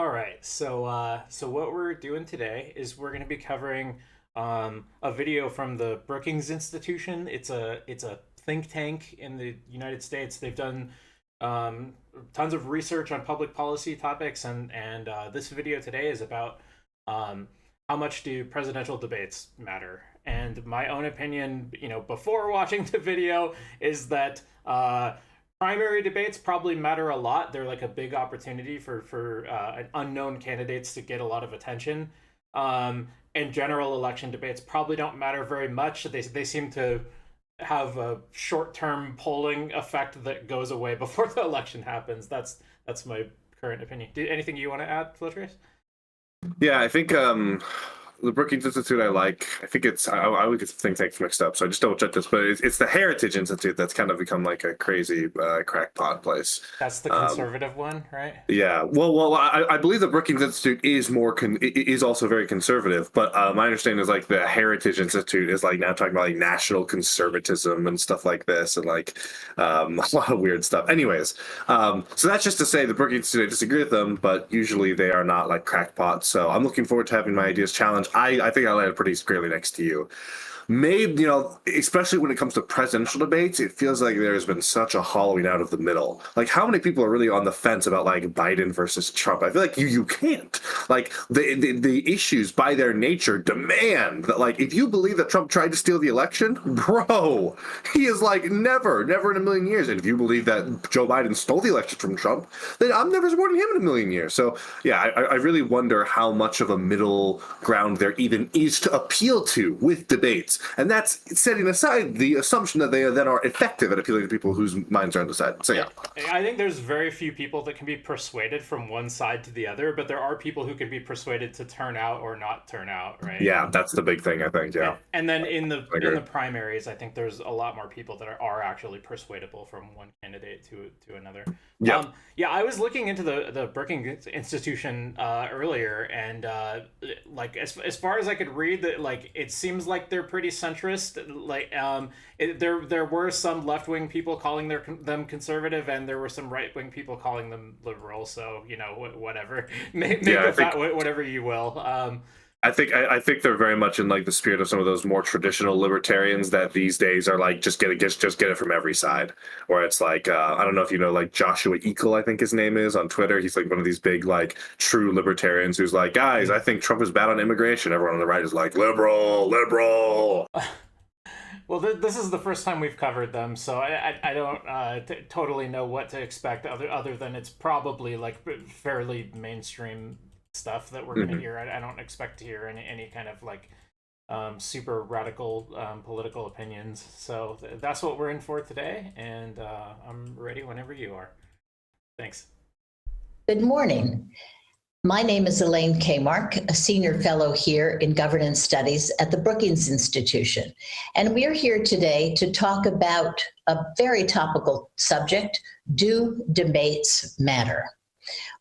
All right, so what we're doing today is we're going to be covering a video from the Brookings Institution. It's a think tank in the United States. They've done tons of research on public policy topics, and this video today is about um, how much do presidential debates matter. And my own opinion, before watching the video, is that primary debates probably matter a lot. They're like a big opportunity for unknown candidates to get a lot of attention. And general election debates probably don't matter very much. They seem to have a short term polling effect that goes away before the election happens. That's my current opinion. Anything you want to add, Flowtrace? Yeah, I think the Brookings Institute I think I would get the think tanks mixed up, so I just double check this, but it's the Heritage Institute that's kind of become like a crazy crackpot place. That's the Um, conservative one, right? yeah, well, I believe the Brookings Institute is is also very conservative, but my understanding is like the Heritage Institute is like now talking about like national conservatism and stuff like this, and like a lot of weird stuff. Anyways, so that's just to say the Brookings Institute, I disagree with them, but usually they are not like crackpots. So I'm looking forward to having my ideas challenged. I think I landed pretty squarely next to you. Maybe, especially when it comes to presidential debates, it feels like there's been such a hollowing out of the middle. Like, how many people are really on the fence about like Biden versus Trump? I feel like you can't. Like the issues by their nature demand that like if you believe that Trump tried to steal the election, bro, he is like never in a million years. And if you believe that Joe Biden stole the election from Trump, then I'm never supporting him in a million years. So yeah, I really wonder how much of a middle ground there even is to appeal to with debates. And that's setting aside the assumption that they then are effective at appealing to people whose minds are undecided. So yeah. I think there's very few people that can be persuaded from one side to the other, but there are people who can be persuaded to turn out or not turn out, right? Yeah, that's the big thing, I think. Yeah. And then in I the agree. primaries, I think there's a lot more people that are actually persuadable from one candidate to another. Yeah. Yeah, I was looking into the Brookings Institution earlier, and like as far as I could read, that like it seems like they're pretty centrist. Like there were some left wing people calling them conservative, and there were some right wing people calling them liberal. So whatever, make Yeah, I of think that whatever you will. I think they're very much in like the spirit of some of those more traditional libertarians that these days are like just get it from every side. Or it's like I don't know if you know like Joshua Eagle, I think his name is on Twitter. He's like one of these big like true libertarians who's like, guys, I think Trump is bad on immigration. Everyone on the right is like liberal, liberal. Well, this is the first time we've covered them, so I don't totally know what to expect other than it's probably like fairly mainstream stuff that we're going to Mhm. hear. I don't expect to hear any kind of like super radical political opinions. So that's what we're in for today, and I'm ready whenever you are. Thanks. Good morning. My name is Elaine Kmark, a senior fellow here in governance studies at the Brookings Institution. And we're here today to talk about a very topical subject: do debates matter?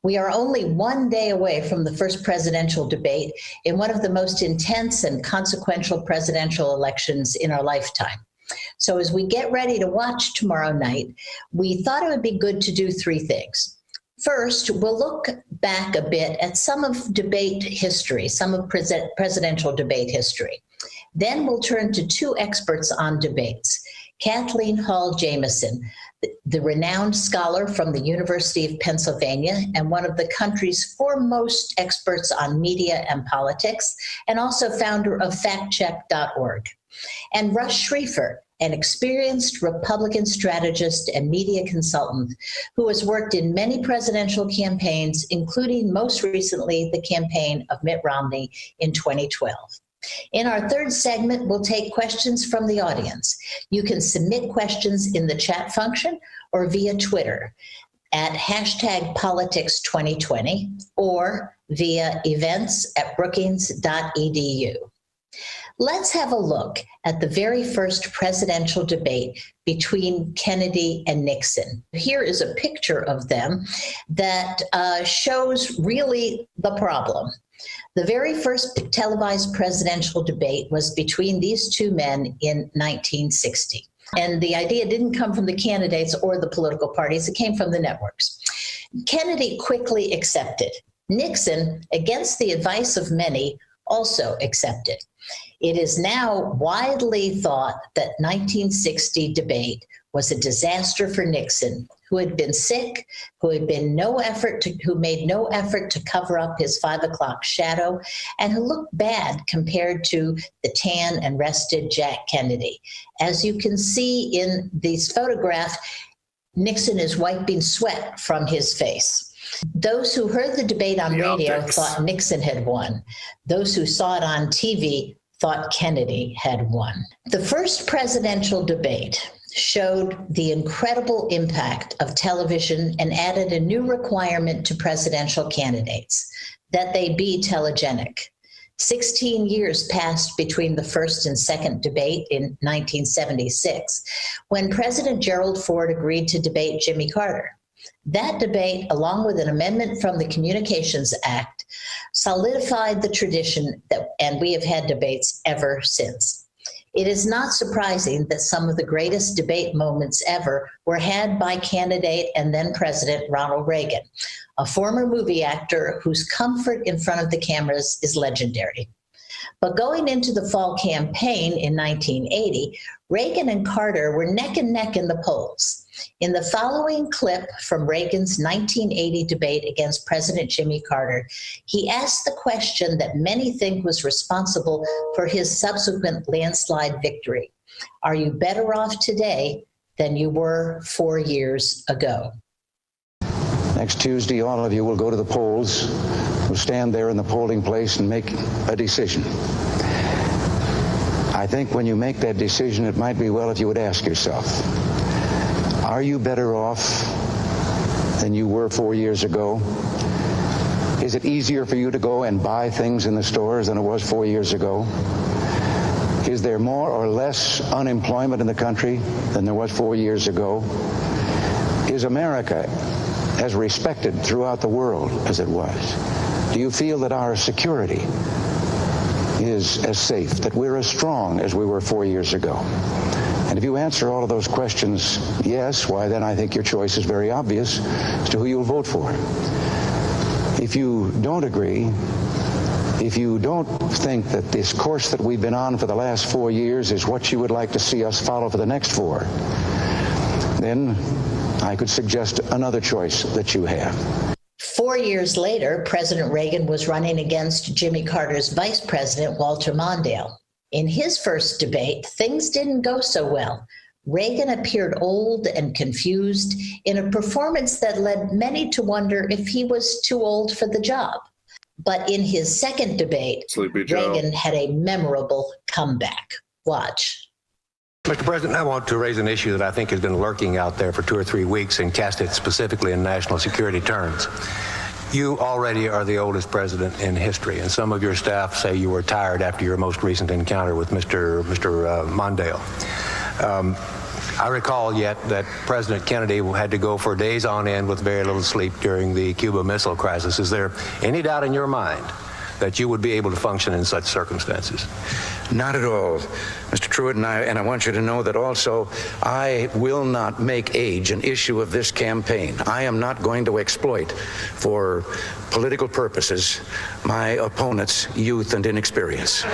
We are only one day away from the first presidential debate in one of the most intense and consequential presidential elections in our lifetime. So as we get ready to watch tomorrow night, we thought it would be good to do three things. First, we'll look back a bit at some of debate history, some of presidential debate history. Then we'll turn to two experts on debates: Kathleen Hall Jamieson, the renowned scholar from the University of Pennsylvania and one of the country's foremost experts on media and politics, and also founder of factcheck.org, and Rush Schrieffer, an experienced Republican strategist and media consultant who has worked in many presidential campaigns, including most recently the campaign of Mitt Romney in 2012. In our third segment, we'll take questions from the audience. You can submit questions in the chat function or via Twitter at hashtag politics2020 or via events@brookings.edu. Let's have a look at the very first presidential debate between Kennedy and Nixon. Here is a picture of them that shows really the problem. The very first televised presidential debate was between these two men in 1960. And the idea didn't come from the candidates or the political parties, it came from the networks. Kennedy quickly accepted Nixon, against the advice of many, also accepted. It is now widely thought that 1960 debate was a disaster for Nixon, who had been sick, who made no effort to cover up his 5 o'clock shadow, and who looked bad compared to the tan and rested Jack Kennedy. As you can see in these photographs, Nixon is wiping sweat from his face. Those who heard the debate on radio thought Nixon had won. Those who saw it on TV thought Kennedy had won. The first presidential debate showed the incredible impact of television and added a new requirement to presidential candidates, that they be telegenic. 16 years passed between the first and second debate in 1976, when President Gerald Ford agreed to debate Jimmy Carter. That debate, along with an amendment from the Communications Act, solidified the tradition and we have had debates ever since. It is not surprising that some of the greatest debate moments ever were had by candidate and then President Ronald Reagan, a former movie actor whose comfort in front of the cameras is legendary. But going into the fall campaign in 1980, Reagan and Carter were neck and neck in the polls. In the following clip from Reagan's 1980 debate against President Jimmy Carter, he asked the question that many think was responsible for his subsequent landslide victory. Are you better off today than you were 4 years ago? Next Tuesday, all of you will go to the polls, will stand there in the polling place and make a decision. I think when you make that decision, it might be well if you would ask yourself, are you better off than you were 4 years ago? Is it easier for you to go and buy things in the stores than it was 4 years ago? Is there more or less unemployment in the country than there was 4 years ago? Is America as respected throughout the world as it was? Do you feel that our security is as safe, that we're as strong as we were 4 years ago? And if you answer all of those questions yes, why then I think your choice is very obvious as to who you'll vote for. If you don't agree, if you don't think that this course that we've been on for the last 4 years is what you would like to see us follow for the next 4, then I could suggest another choice that you have. 4 years later, President Reagan was running against Jimmy Carter's vice president, Walter Mondale. In his first debate, things didn't go so well. Reagan appeared old and confused in a performance that led many to wonder if he was too old for the job. But in his second debate, Reagan had a memorable comeback. Watch. Mr. President, I want to raise an issue that I think has been lurking out there for 2 or 3 weeks and cast it specifically in national security terms. You already are the oldest president in history, and some of your staff say you were tired after your most recent encounter with Mr. Mondale. I recall yet that President Kennedy had to go for days on end with very little sleep during the Cuba Missile Crisis. Is there any doubt in your mind that you would be able to function in such circumstances? Not at all, Mr. Truitt, and I want you to know that also I will not make age an issue of this campaign. I am not going to exploit for political purposes my opponent's youth and inexperience. That's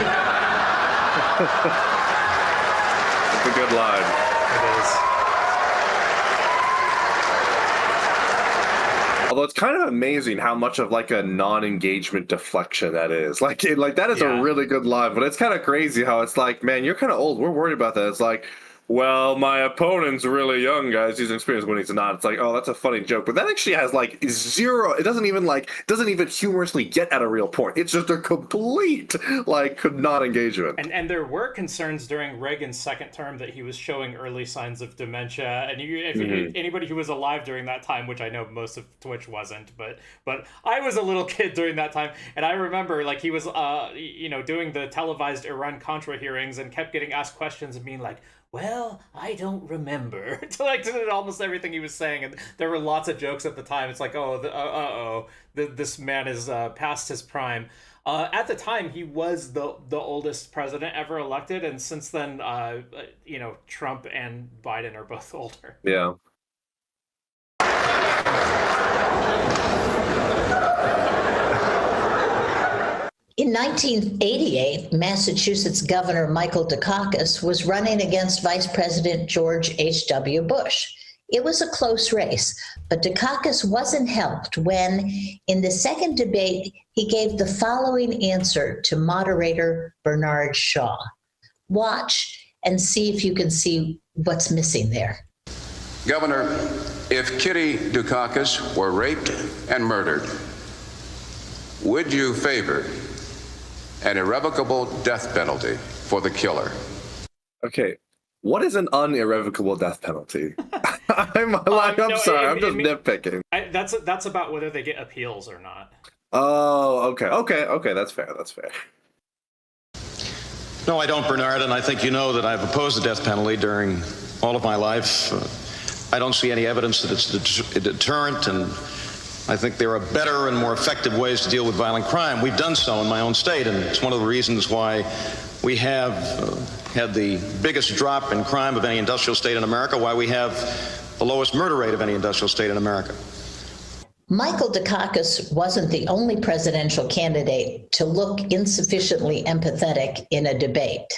a good line. It is. Although it's kind of amazing how much of like a non-engagement deflection that is. Like that is a really good line, but it's kind of crazy how it's like, man, you're kind of old. We're worried about that. It's like, well, my opponent's really young, guys. He's experienced when he's not. It's like, oh, that's a funny joke. But that actually has like zero. It doesn't even humorously get at a real point. It's just a complete like non-engagement. And there were concerns during Reagan's second term that he was showing early signs of dementia. And anybody who was alive during that time, which I know most of Twitch wasn't, but I was a little kid during that time, and I remember like he was doing the televised Iran-Contra hearings and kept getting asked questions and being like, well, I don't remember, to almost everything he was saying. And there were lots of jokes at the time. It's like, this man is past his prime. At the time, he was the oldest president ever elected. And since then, Trump and Biden are both older. In 1988, Massachusetts Governor Michael Dukakis was running against Vice President George H.W. Bush. It was a close race, but Dukakis wasn't helped when, in the second debate, he gave the following answer to moderator Bernard Shaw. Watch and see if you can see what's missing there. Governor, if Kitty Dukakis were raped and murdered, would you favor an irrevocable death penalty for the killer? Okay, what is an unirrevocable death penalty? I'm sorry, I'm just nitpicking. That's about whether they get appeals or not. Oh, okay, that's fair. No, I don't, Bernard, and I think you know that I've opposed the death penalty during all of my life. I don't see any evidence that it's a deterrent, and I think there are better and more effective ways to deal with violent crime. We've done so in my own state, and it's one of the reasons why we have had the biggest drop in crime of any industrial state in America, why we have the lowest murder rate of any industrial state in America. Michael Dukakis wasn't the only presidential candidate to look insufficiently empathetic in a debate.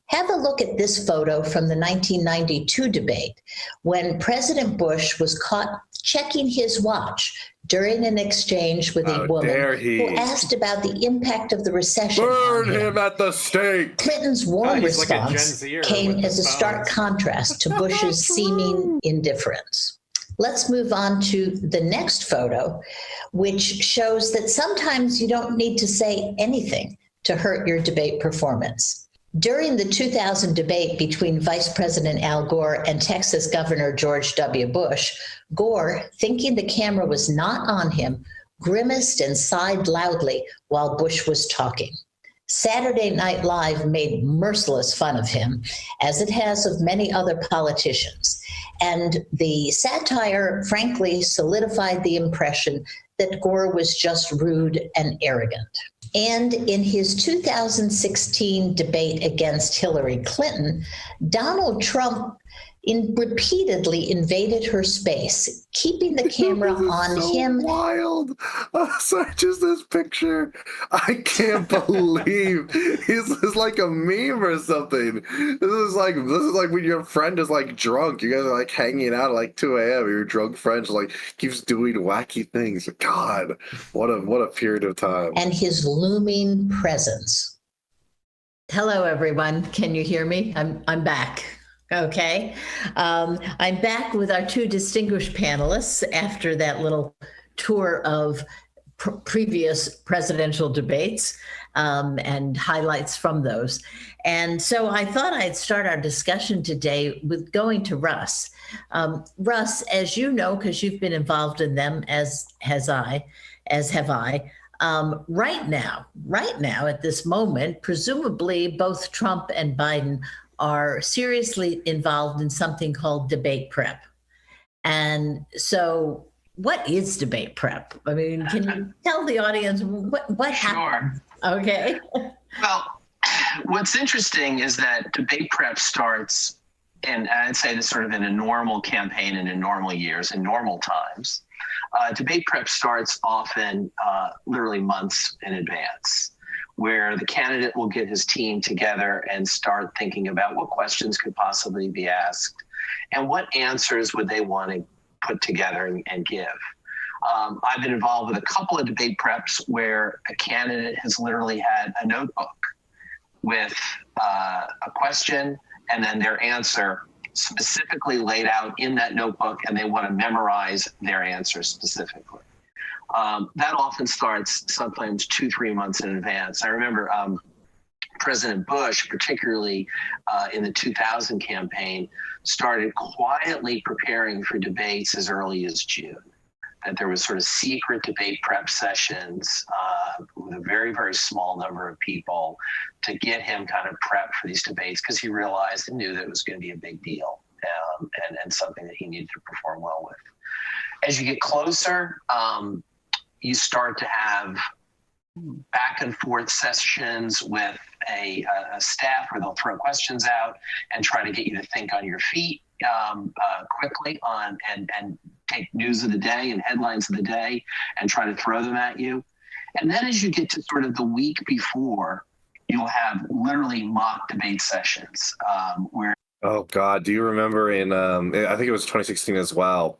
Have a look at this photo from the 1992 debate when President Bush was caught checking his watch during an exchange with a woman who asked about the impact of the recession. Burn him at the stake. Clinton's warm response came as a stark contrast to Bush's seeming indifference. Let's move on to the next photo, which shows that sometimes you don't need to say anything to hurt your debate performance. During the 2000 debate between Vice President Al Gore and Texas Governor George W. Bush, Gore, thinking the camera was not on him, grimaced and sighed loudly while Bush was talking. Saturday Night Live made merciless fun of him, as it has of many other politicians. And the satire, frankly, solidified the impression that Gore was just rude and arrogant. And in his 2016 debate against Hillary Clinton, Donald Trump repeatedly invaded her space, keeping the camera on him. Wild. Sorry, just this picture. I can't believe this is like a meme or something. This is like when your friend is like drunk. You guys are like hanging out at like 2 a.m. Your drunk friend like keeps doing wacky things. God, what a period of time. And his looming presence. Hello, everyone. Can you hear me? I'm back. Okay. I'm back with our two distinguished panelists after that little tour of previous presidential debates and highlights from those. And so I thought I'd start our discussion today with going to Russ. Russ, as you know, because you've been involved in them, as have I, right now, at this moment, presumably both Trump and Biden are seriously involved in something called debate prep. And so what is debate prep? I mean, can you tell the audience what happened? Okay. Well, what's interesting is that debate prep starts, and I'd say this sort of in a normal campaign and in normal years, in normal times. Debate prep starts often literally months in advance, where the candidate will get his team together and start thinking about what questions could possibly be asked and what answers would they want to put together and give. I've been involved with a couple of debate preps where a candidate has literally had a notebook with a question and then their answer specifically laid out in that notebook, and they want to memorize their answer specifically. That often starts sometimes 2-3 months in advance. I remember President Bush, particularly in the 2000 campaign, started quietly preparing for debates as early as June. That there was sort of secret debate prep sessions with a very, very small number of people to get him kind of prepped for these debates, because he realized and knew that it was going to be a big deal and something that he needed to perform well with. As you get closer, you start to have back and forth sessions with a staff where they'll throw questions out and try to get you to think on your feet quickly and take news of the day and headlines of the day and try to throw them at you. And then as you get to sort of the week before, you'll have literally mock debate sessions where. Oh God, do you remember I think it was 2016 as well.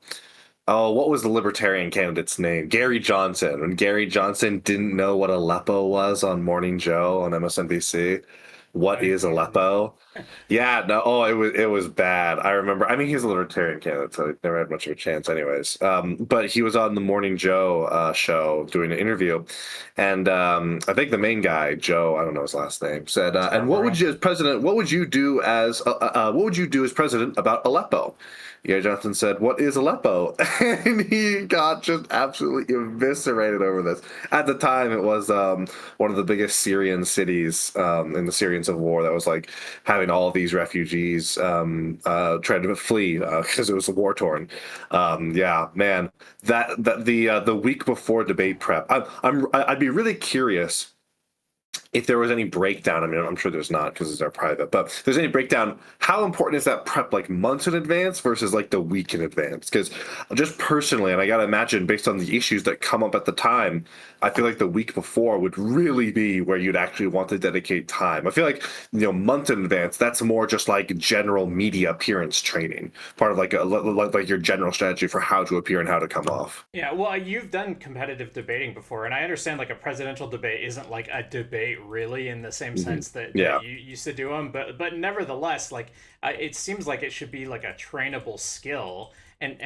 Oh, what was the Libertarian candidate's name? Gary Johnson. When Gary Johnson didn't know what Aleppo was on Morning Joe on MSNBC. What is Aleppo? Yeah, no, oh, it was bad. I remember. I mean, he's a Libertarian candidate, so he never had much of a chance, anyways. But he was on the Morning Joe show doing an interview, and I think the main guy, Joe, I don't know his last name, said, "And what would you, as president? What would you do as president about Aleppo?" Yeah, Johnson said, "What is Aleppo?" And he got just absolutely eviscerated over this. At the time, it was one of the biggest Syrian cities in the Syrian civil war that was like having all of these refugees trying to flee because it was war torn. Yeah, man, the week before debate prep, I'd be really curious if there was any breakdown. I mean, I'm sure there's not because it's our private, but if there's any breakdown, how important is that prep, like months in advance versus like the week in advance? Because just personally, and I got to imagine based on the issues that come up at the time, I feel like the week before would really be where you'd actually want to dedicate time. I feel like, months in advance, that's more just like general media appearance training, part of like your general strategy for how to appear and how to come off. Yeah, well, you've done competitive debating before, and I understand like a presidential debate isn't like a debate really in the same sense that you used to do them, but nevertheless, like it seems like it should be like a trainable skill, and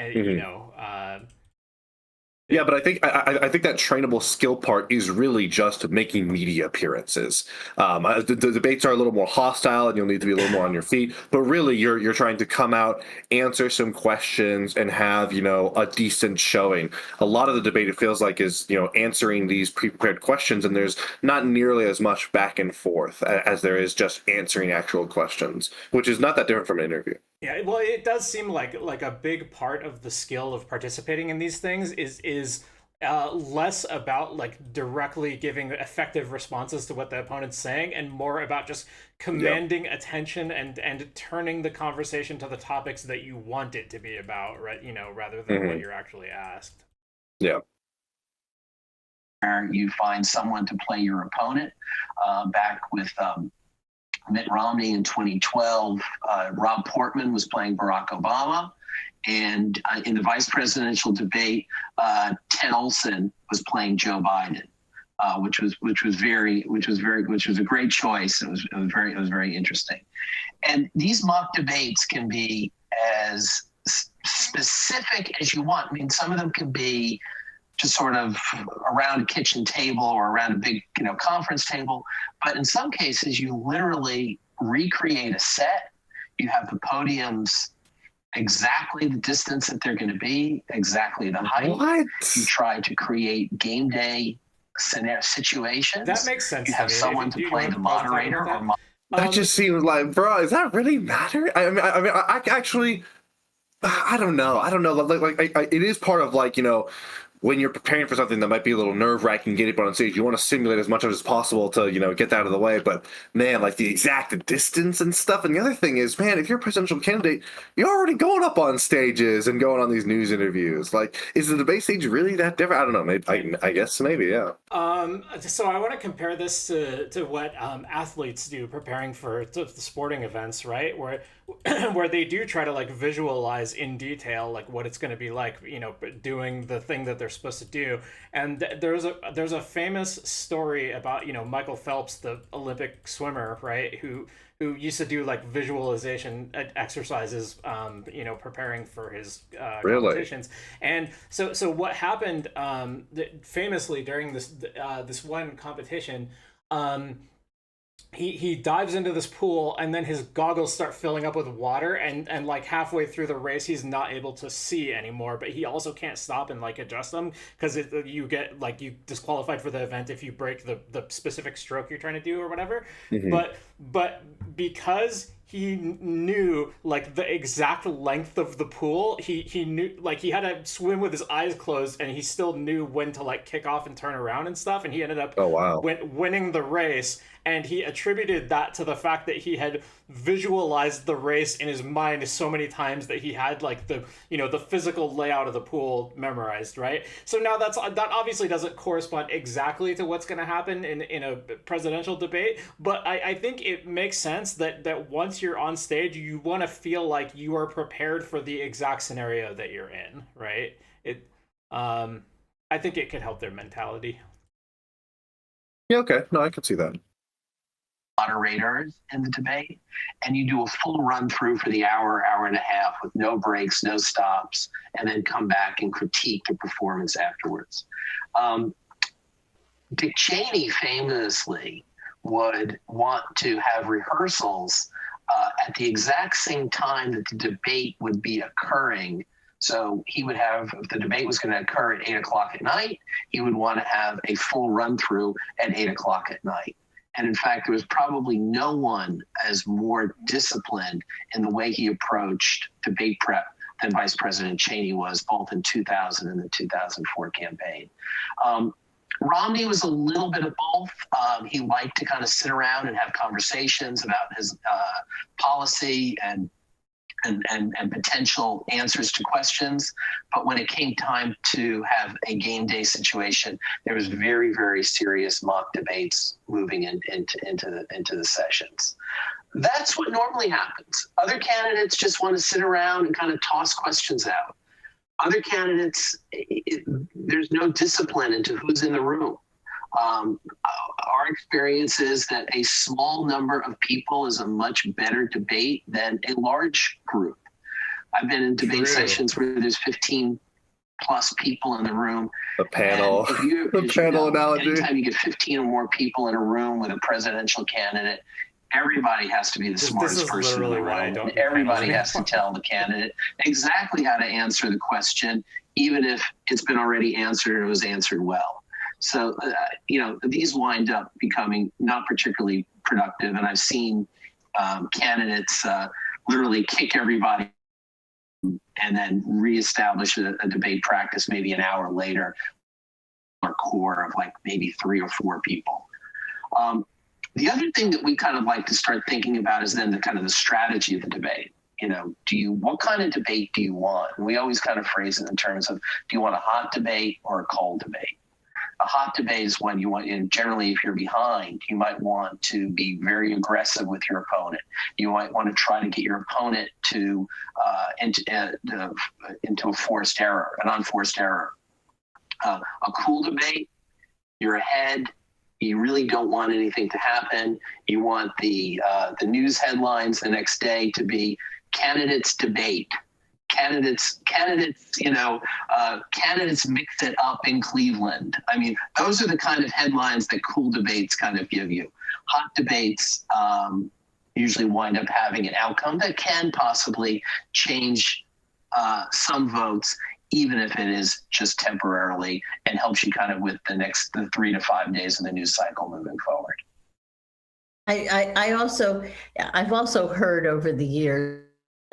Yeah, but I think that trainable skill part is really just making media appearances. The debates are a little more hostile, and you'll need to be a little more on your feet. But really, you're trying to come out, answer some questions, and have a decent showing. A lot of the debate, it feels like, is answering these pre-prepared questions, and there's not nearly as much back and forth as there is just answering actual questions, which is not that different from an interview. Yeah, well, it does seem like a big part of the skill of participating in these things is less about like directly giving effective responses to what the opponent's saying, and more about just commanding attention and turning the conversation to the topics that you want it to be about, right? Rather than what you're actually asked. Yeah. You find someone to play your opponent. Back with Mitt Romney in 2012, Rob Portman was playing Barack Obama, and in the vice presidential debate, Ted Olson was playing Joe Biden, which was a great choice. It was very interesting, and these mock debates can be as specific as you want. I mean, some of them can be just sort of around a kitchen table or around a big, conference table. But in some cases, you literally recreate a set. You have the podiums exactly the distance that they're going to be, exactly the height. What? You try to create game day situations. That makes sense. You have someone to play the moderator. That just seems like, bro, does that really matter? I actually, I don't know. It is part of like, when you're preparing for something that might be a little nerve-wracking, get up on stage, you want to simulate as much of it as possible to, get that out of the way. But man, like the exact distance and stuff. And the other thing is, man, if you're a presidential candidate, you're already going up on stages and going on these news interviews. Like, is the debate stage really that different? I don't know. Maybe, I guess maybe, yeah. So I want to compare this to what athletes do preparing for the sporting events, right? Where they do try to like visualize in detail like what it's going to be like, doing the thing that they're supposed to do. And there's a famous story about Michael Phelps, the Olympic swimmer, right, who used to do like visualization exercises, preparing for his competitions. And so what happened famously during this one competition, he dives into this pool, and then his goggles start filling up with water, and like halfway through the race he's not able to see anymore, but he also can't stop and like adjust them because you get like you disqualified for the event if you break the specific stroke you're trying to do or whatever. But because he knew like the exact length of the pool. He knew, like, he had to swim with his eyes closed, and he still knew when to like kick off and turn around and stuff. And he ended up Oh, wow. winning the race. And he attributed that to the fact that he had visualized the race in his mind so many times that he had like the, you know, the physical layout of the pool memorized, right? So now that obviously doesn't correspond exactly to what's going to happen in a presidential debate, but I think it makes sense that once you're on stage, you want to feel like you are prepared for the exact scenario that you're in, right? I think it could help their mentality. Yeah, okay. No, I can see that. Moderators in the debate, and you do a full run through for the hour and a half with no breaks, no stops, and then come back and critique the performance afterwards. Dick Cheney famously would want to have rehearsals at the exact same time that the debate would be occurring. So he would have, if the debate was going to occur at 8 o'clock at night, he would want to have a full run through at 8 o'clock at night. And in fact, there was probably no one as more disciplined in the way he approached debate prep than Vice President Cheney was, both in 2000 and the 2004 campaign. Romney was a little bit of both. He liked to kind of sit around and have conversations about his policy and potential answers to questions. But when it came time to have a game day situation, there was very, very serious mock debates moving into the sessions. That's what normally happens. Other candidates just want to sit around and kind of toss questions out. Other candidates, there's no discipline into who's in the room. Our experience is that a small number of people is a much better debate than a large group. I've been in debate sessions where there's 15 plus people in the room. The panel, the panel analogy. Anytime you get 15 or more people in a room with a presidential candidate, everybody has to be the smartest person in the room. Everybody has to tell the candidate exactly how to answer the question, even if it's been already answered and it was answered well. So, these wind up becoming not particularly productive. And I've seen candidates literally kick everybody and then reestablish a debate practice maybe an hour later, or core of like maybe 3 or 4 people. The other thing that we kind of like to start thinking about is then the strategy of the debate. What kind of debate do you want? And we always kind of phrase it in terms of, do you want a hot debate or a cold debate? A hot debate is when you want, and generally if you're behind, you might want to be very aggressive with your opponent. You might want to try to get your opponent to into a forced error, an unforced error. A cool debate, you're ahead. You really don't want anything to happen. You want the news headlines the next day to be candidates debate. Candidates mix it up in Cleveland. I mean, those are the kind of headlines that cool debates kind of give you. Hot debates usually wind up having an outcome that can possibly change some votes, even if it is just temporarily, and helps you kind of with the 3 to 5 days of the news cycle moving forward. I've also heard over the years,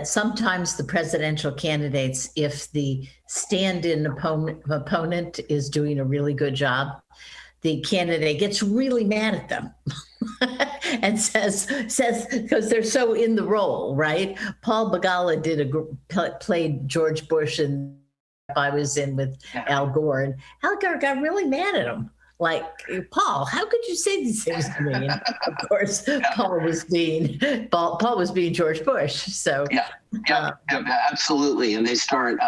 sometimes the presidential candidates, if the stand-in opponent is doing a really good job, the candidate gets really mad at them and says because they're so in the role, right? Paul Begala played George Bush, and I was in with Al Gore, and Al Gore got really mad at him. Like, Paul, how could you say these things to me? And of course, Paul was being George Bush. So absolutely. And they start.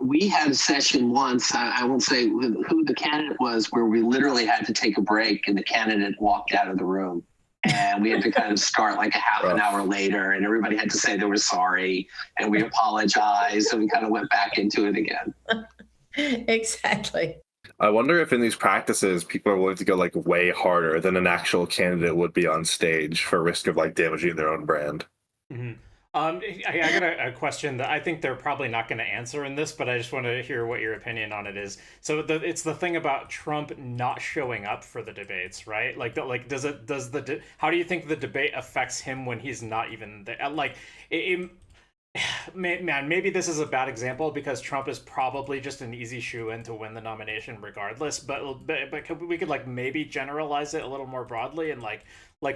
We had a session once. I won't say who the candidate was, where we literally had to take a break, and the candidate walked out of the room, and we had to kind of start like a half an hour later, and everybody had to say they were sorry, and we apologized, and we kind of went back into it again. Exactly. I wonder if in these practices, people are willing to go like way harder than an actual candidate would be on stage for risk of like damaging their own brand. Mm-hmm. I got a question that I think they're probably not going to answer in this, but I just want to hear what your opinion on it is. So it's the thing about Trump not showing up for the debates, right? Like how do you think the debate affects him when he's not even there? Like, man, maybe this is a bad example because Trump is probably just an easy shoe-in to win the nomination regardless. But we could like maybe generalize it a little more broadly and like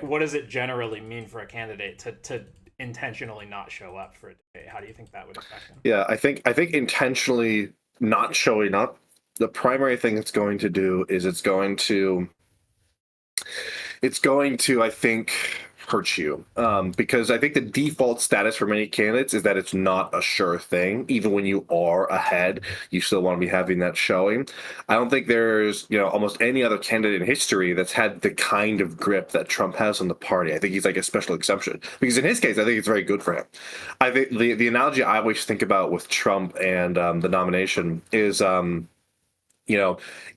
what does it generally mean for a candidate to intentionally not show up for a debate? How do you think that would affect him? Yeah, I think intentionally not showing up, the primary thing it's going to do is it's going to I think hurt you, because I think the default status for many candidates is that it's not a sure thing. Even when you are ahead, you still want to be having that showing. I don't think there's almost any other candidate in history that's had the kind of grip that Trump has on the party. I think he's like a special exception because in his case, I think it's very good for him. I think the analogy I always think about with Trump and the nomination is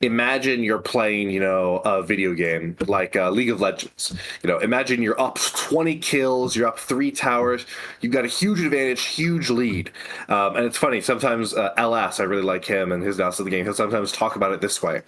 imagine you're playing, a video game like League of Legends. Imagine you're up 20 kills, you're up 3 towers, you've got a huge advantage, huge lead. And it's funny, sometimes LS, I really like him and his analysis of the game, he'll sometimes talk about it this way.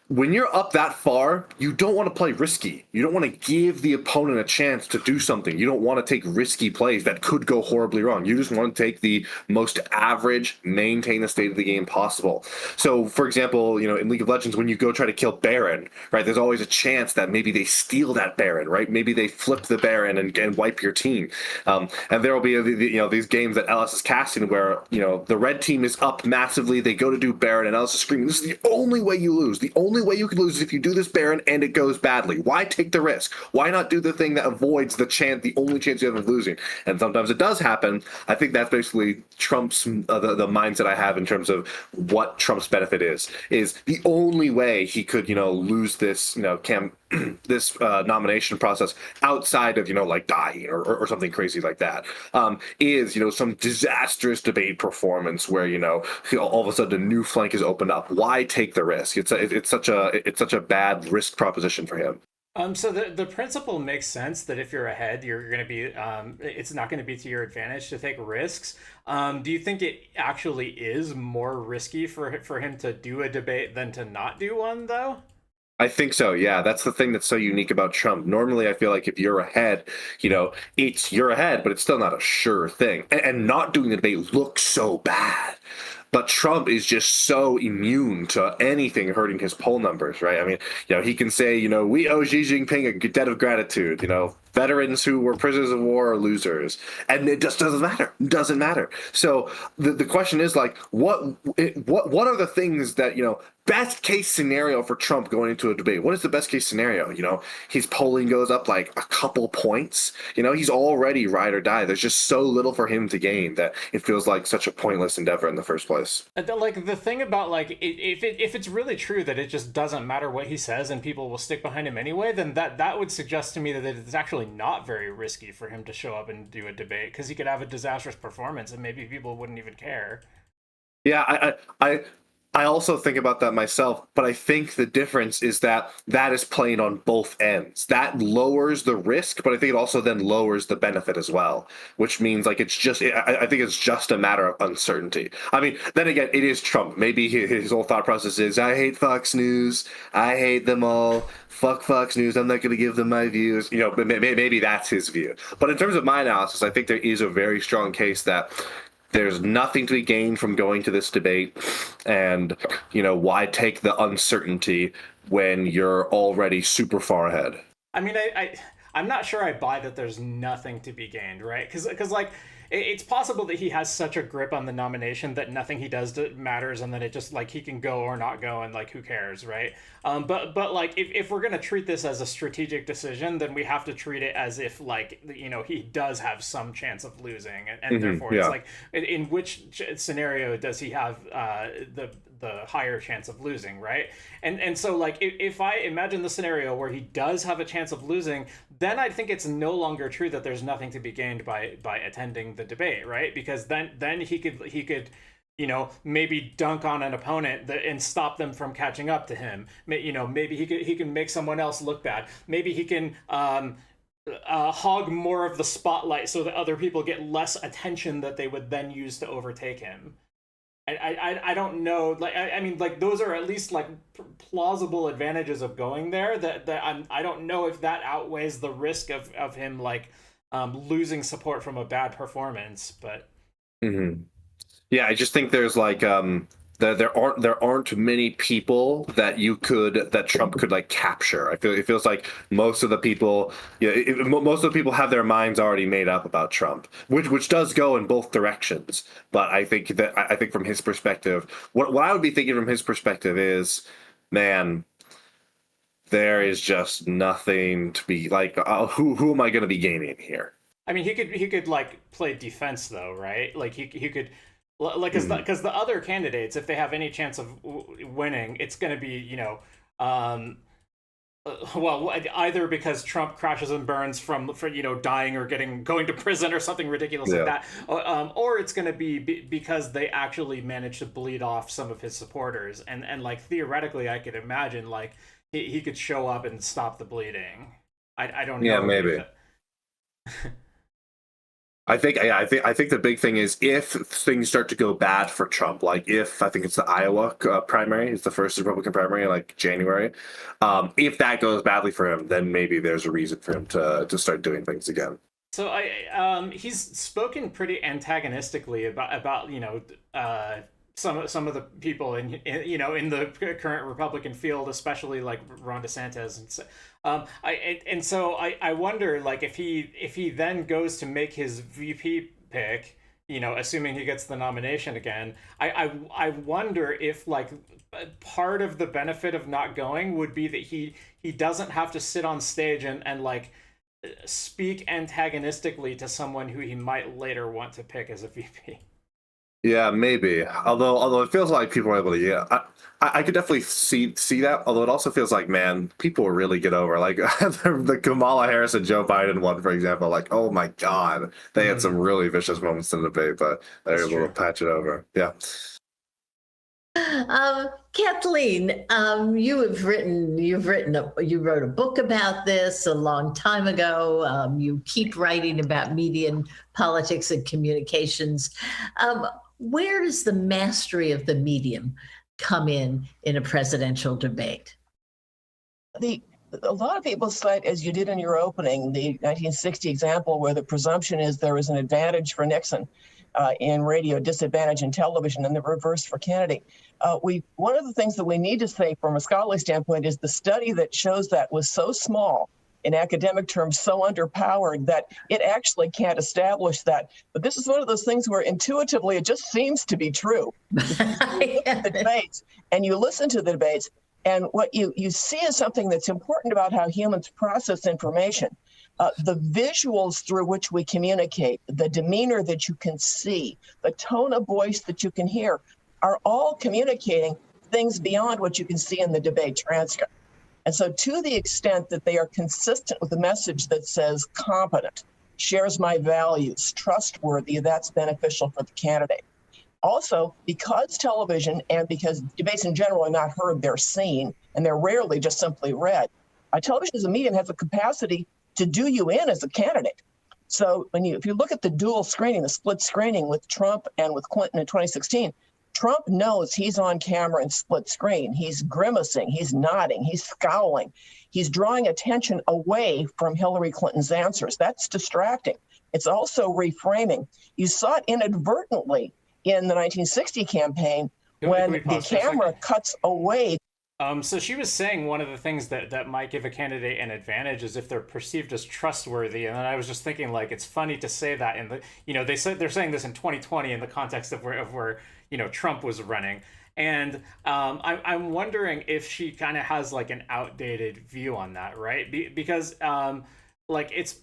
When you're up that far, you don't want to play risky. You don't want to give the opponent a chance to do something. You don't want to take risky plays that could go horribly wrong. You just want to take the most average, maintain the state of the game possible. So, for example, in League of Legends, when you go try to kill Baron, right, there's always a chance that maybe they steal that Baron, right? Maybe they flip the Baron and wipe your team. And there will be these games that LS is casting where the red team is up massively. They go to do Baron, and LS is screaming, "This is the only way you lose. The only way you could lose is if you do this Baron and it goes badly. Why take the risk? Why not do the thing that avoids the only chance you have of losing?" And sometimes it does happen. I think that's basically Trump's the mindset I have in terms of what Trump's benefit is the only way he could lose this this nomination process outside of like dying or something crazy like that, is some disastrous debate performance where all of a sudden a new flank is opened up. Why take the risk? It's such a bad risk proposition for him. So the principle makes sense that if you're ahead, you're going to be, it's not going to be to your advantage to take risks. Do you think it actually is more risky for him to do a debate than to not do one, though? I think so. Yeah, that's the thing that's so unique about Trump. Normally, I feel like if you're ahead, you're ahead, but it's still not a sure thing. And not doing the debate looks so bad. But Trump is just so immune to anything hurting his poll numbers, right? I mean, he can say, we owe Xi Jinping a debt of gratitude. Veterans who were prisoners of war are losers, and it just doesn't matter. It doesn't matter. So the question is like, what are the things that best case scenario for Trump going into a debate? What is the best case scenario? His polling goes up like a couple points. He's already ride or die. There's just so little for him to gain that it feels like such a pointless endeavor in the first place. Like the thing about like if it's really true that it just doesn't matter what he says and people will stick behind him anyway, then that would suggest to me that it's actually not very risky for him to show up and do a debate because he could have a disastrous performance and maybe people wouldn't even care. Yeah, I also think about that myself, but I think the difference is that is playing on both ends. That lowers the risk, but I think it also then lowers the benefit as well, which means like I think it's just a matter of uncertainty. I mean, then again, it is Trump. Maybe his whole thought process is, I hate Fox News. I hate them all. Fuck Fox News. I'm not going to give them my views. But maybe that's his view. But in terms of my analysis, I think there is a very strong case that there's nothing to be gained from going to this debate, and why take the uncertainty when you're already super far ahead? I mean, I'm not sure I buy that there's nothing to be gained, right? Because like it's possible that he has such a grip on the nomination that nothing he does matters, and then it just like he can go or not go, and like who cares, right? But like if we're gonna treat this as a strategic decision, then we have to treat it as if like he does have some chance of losing, and therefore it's like in which scenario does he have the higher chance of losing, right? And so like if I imagine the scenario where he does have a chance of losing, then I think it's no longer true that there's nothing to be gained by attending the debate, right? Because then he could maybe dunk on an opponent and stop them from catching up to him. Maybe he can make someone else look bad. Maybe he can hog more of the spotlight so that other people get less attention that they would then use to overtake him. I don't know. Like I mean, like those are at least like plausible advantages of going there. I don't know if that outweighs the risk of him like losing support from a bad performance. But Yeah, I just think there's like there aren't many people that Trump could like capture. It feels like most of the people, most of the people have their minds already made up about Trump, which does go in both directions. But I think from his perspective, what I would be thinking from his perspective is, man, there is just nothing to be like. Who am I going to be gaining here? I mean, he could like play defense though, right? Like he could like because the other candidates, if they have any chance of winning, it's going to be well, either because Trump crashes and burns for dying or going to prison or something ridiculous like that, or it's going to be because they actually managed to bleed off some of his supporters, and like theoretically, I could imagine like he could show up and stop the bleeding. I don't know. Yeah, maybe. I think the big thing is if things start to go bad for Trump, like if I think it's the Iowa primary, it's the first Republican primary in like January. If that goes badly for him, then maybe there's a reason for him to start doing things again. So he's spoken pretty antagonistically about some of the people in the current Republican field, especially like Ron DeSantis, and so I wonder like if he then goes to make his VP pick, assuming he gets the nomination again, I wonder if like part of the benefit of not going would be that he doesn't have to sit on stage and like speak antagonistically to someone who he might later want to pick as a VP. Yeah, maybe. Although it feels like people are able to, I could definitely see that. Although it also feels like, man, people really get over like the Kamala Harris and Joe Biden one, for example. Like, oh my God, they had some really vicious moments in the debate, but they were able to patch it over. Yeah. Kathleen, you wrote a book about this a long time ago. You keep writing about media and politics and communications. Where does the mastery of the medium come in a presidential debate? A lot of people cite, as you did in your opening, the 1960 example where the presumption is there was an advantage for Nixon in radio, disadvantage in television, and the reverse for Kennedy. One of the things that we need to say from a scholarly standpoint is the study that shows that was so small, in academic terms, so underpowered that it actually can't establish that. But this is one of those things where intuitively it just seems to be true. You look at the debates and you listen to the debates, and what you see is something that's important about how humans process information. The visuals through which we communicate, the demeanor that you can see, the tone of voice that you can hear, are all communicating things beyond what you can see in the debate transcript. And so to the extent that they are consistent with a message that says competent, shares my values, trustworthy, that's beneficial for the candidate. Also, because television and because debates in general are not heard, they're seen, and they're rarely just simply read. Television as a medium has a capacity to do you in as a candidate. So if you look at the dual screening, the split screening with Trump and with Clinton in 2016, Trump knows he's on camera in split screen. He's grimacing, he's nodding, he's scowling. He's drawing attention away from Hillary Clinton's answers. That's distracting. It's also reframing. You saw it inadvertently in the 1960 campaign when the camera cuts away. So she was saying one of the things that might give a candidate an advantage is if they're perceived as trustworthy. And then I was just thinking, like, it's funny to say that in the, they're saying this in 2020 in the context of where Trump was running. And I'm wondering if she kind of has like an outdated view on that, right? Because like it's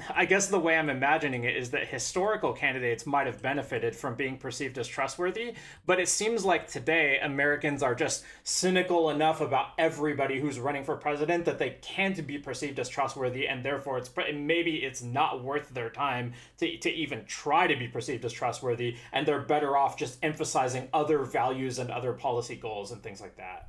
I guess the way I'm imagining it is that historical candidates might have benefited from being perceived as trustworthy, but it seems like today Americans are just cynical enough about everybody who's running for president that they can't be perceived as trustworthy, and therefore maybe it's not worth their time to even try to be perceived as trustworthy, and they're better off just emphasizing other values and other policy goals and things like that.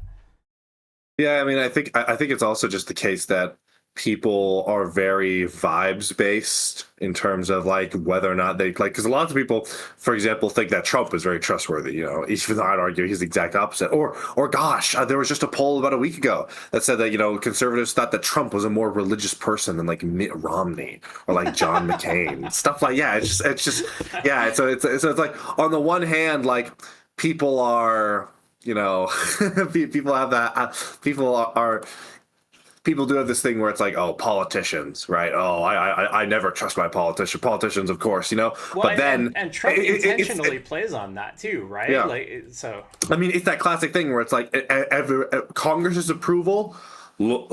Yeah, I mean, I think it's also just the case that people are very vibes based in terms of like whether or not they like, because a lot of people, for example, think that Trump is very trustworthy, even though I'd argue he's the exact opposite. Or gosh, there was just a poll about a week ago that said that conservatives thought that Trump was a more religious person than like Mitt Romney or like John McCain. Stuff like, yeah, it's just yeah, it's like, on the one hand, like, people are, people have that, people do have this thing where it's like, oh, politicians, right? Oh, I never trust my politicians, of course, Well, but then and Trump intentionally plays on that too, right? Yeah. Like, so I mean, it's that classic thing where it's like, Congress's approval,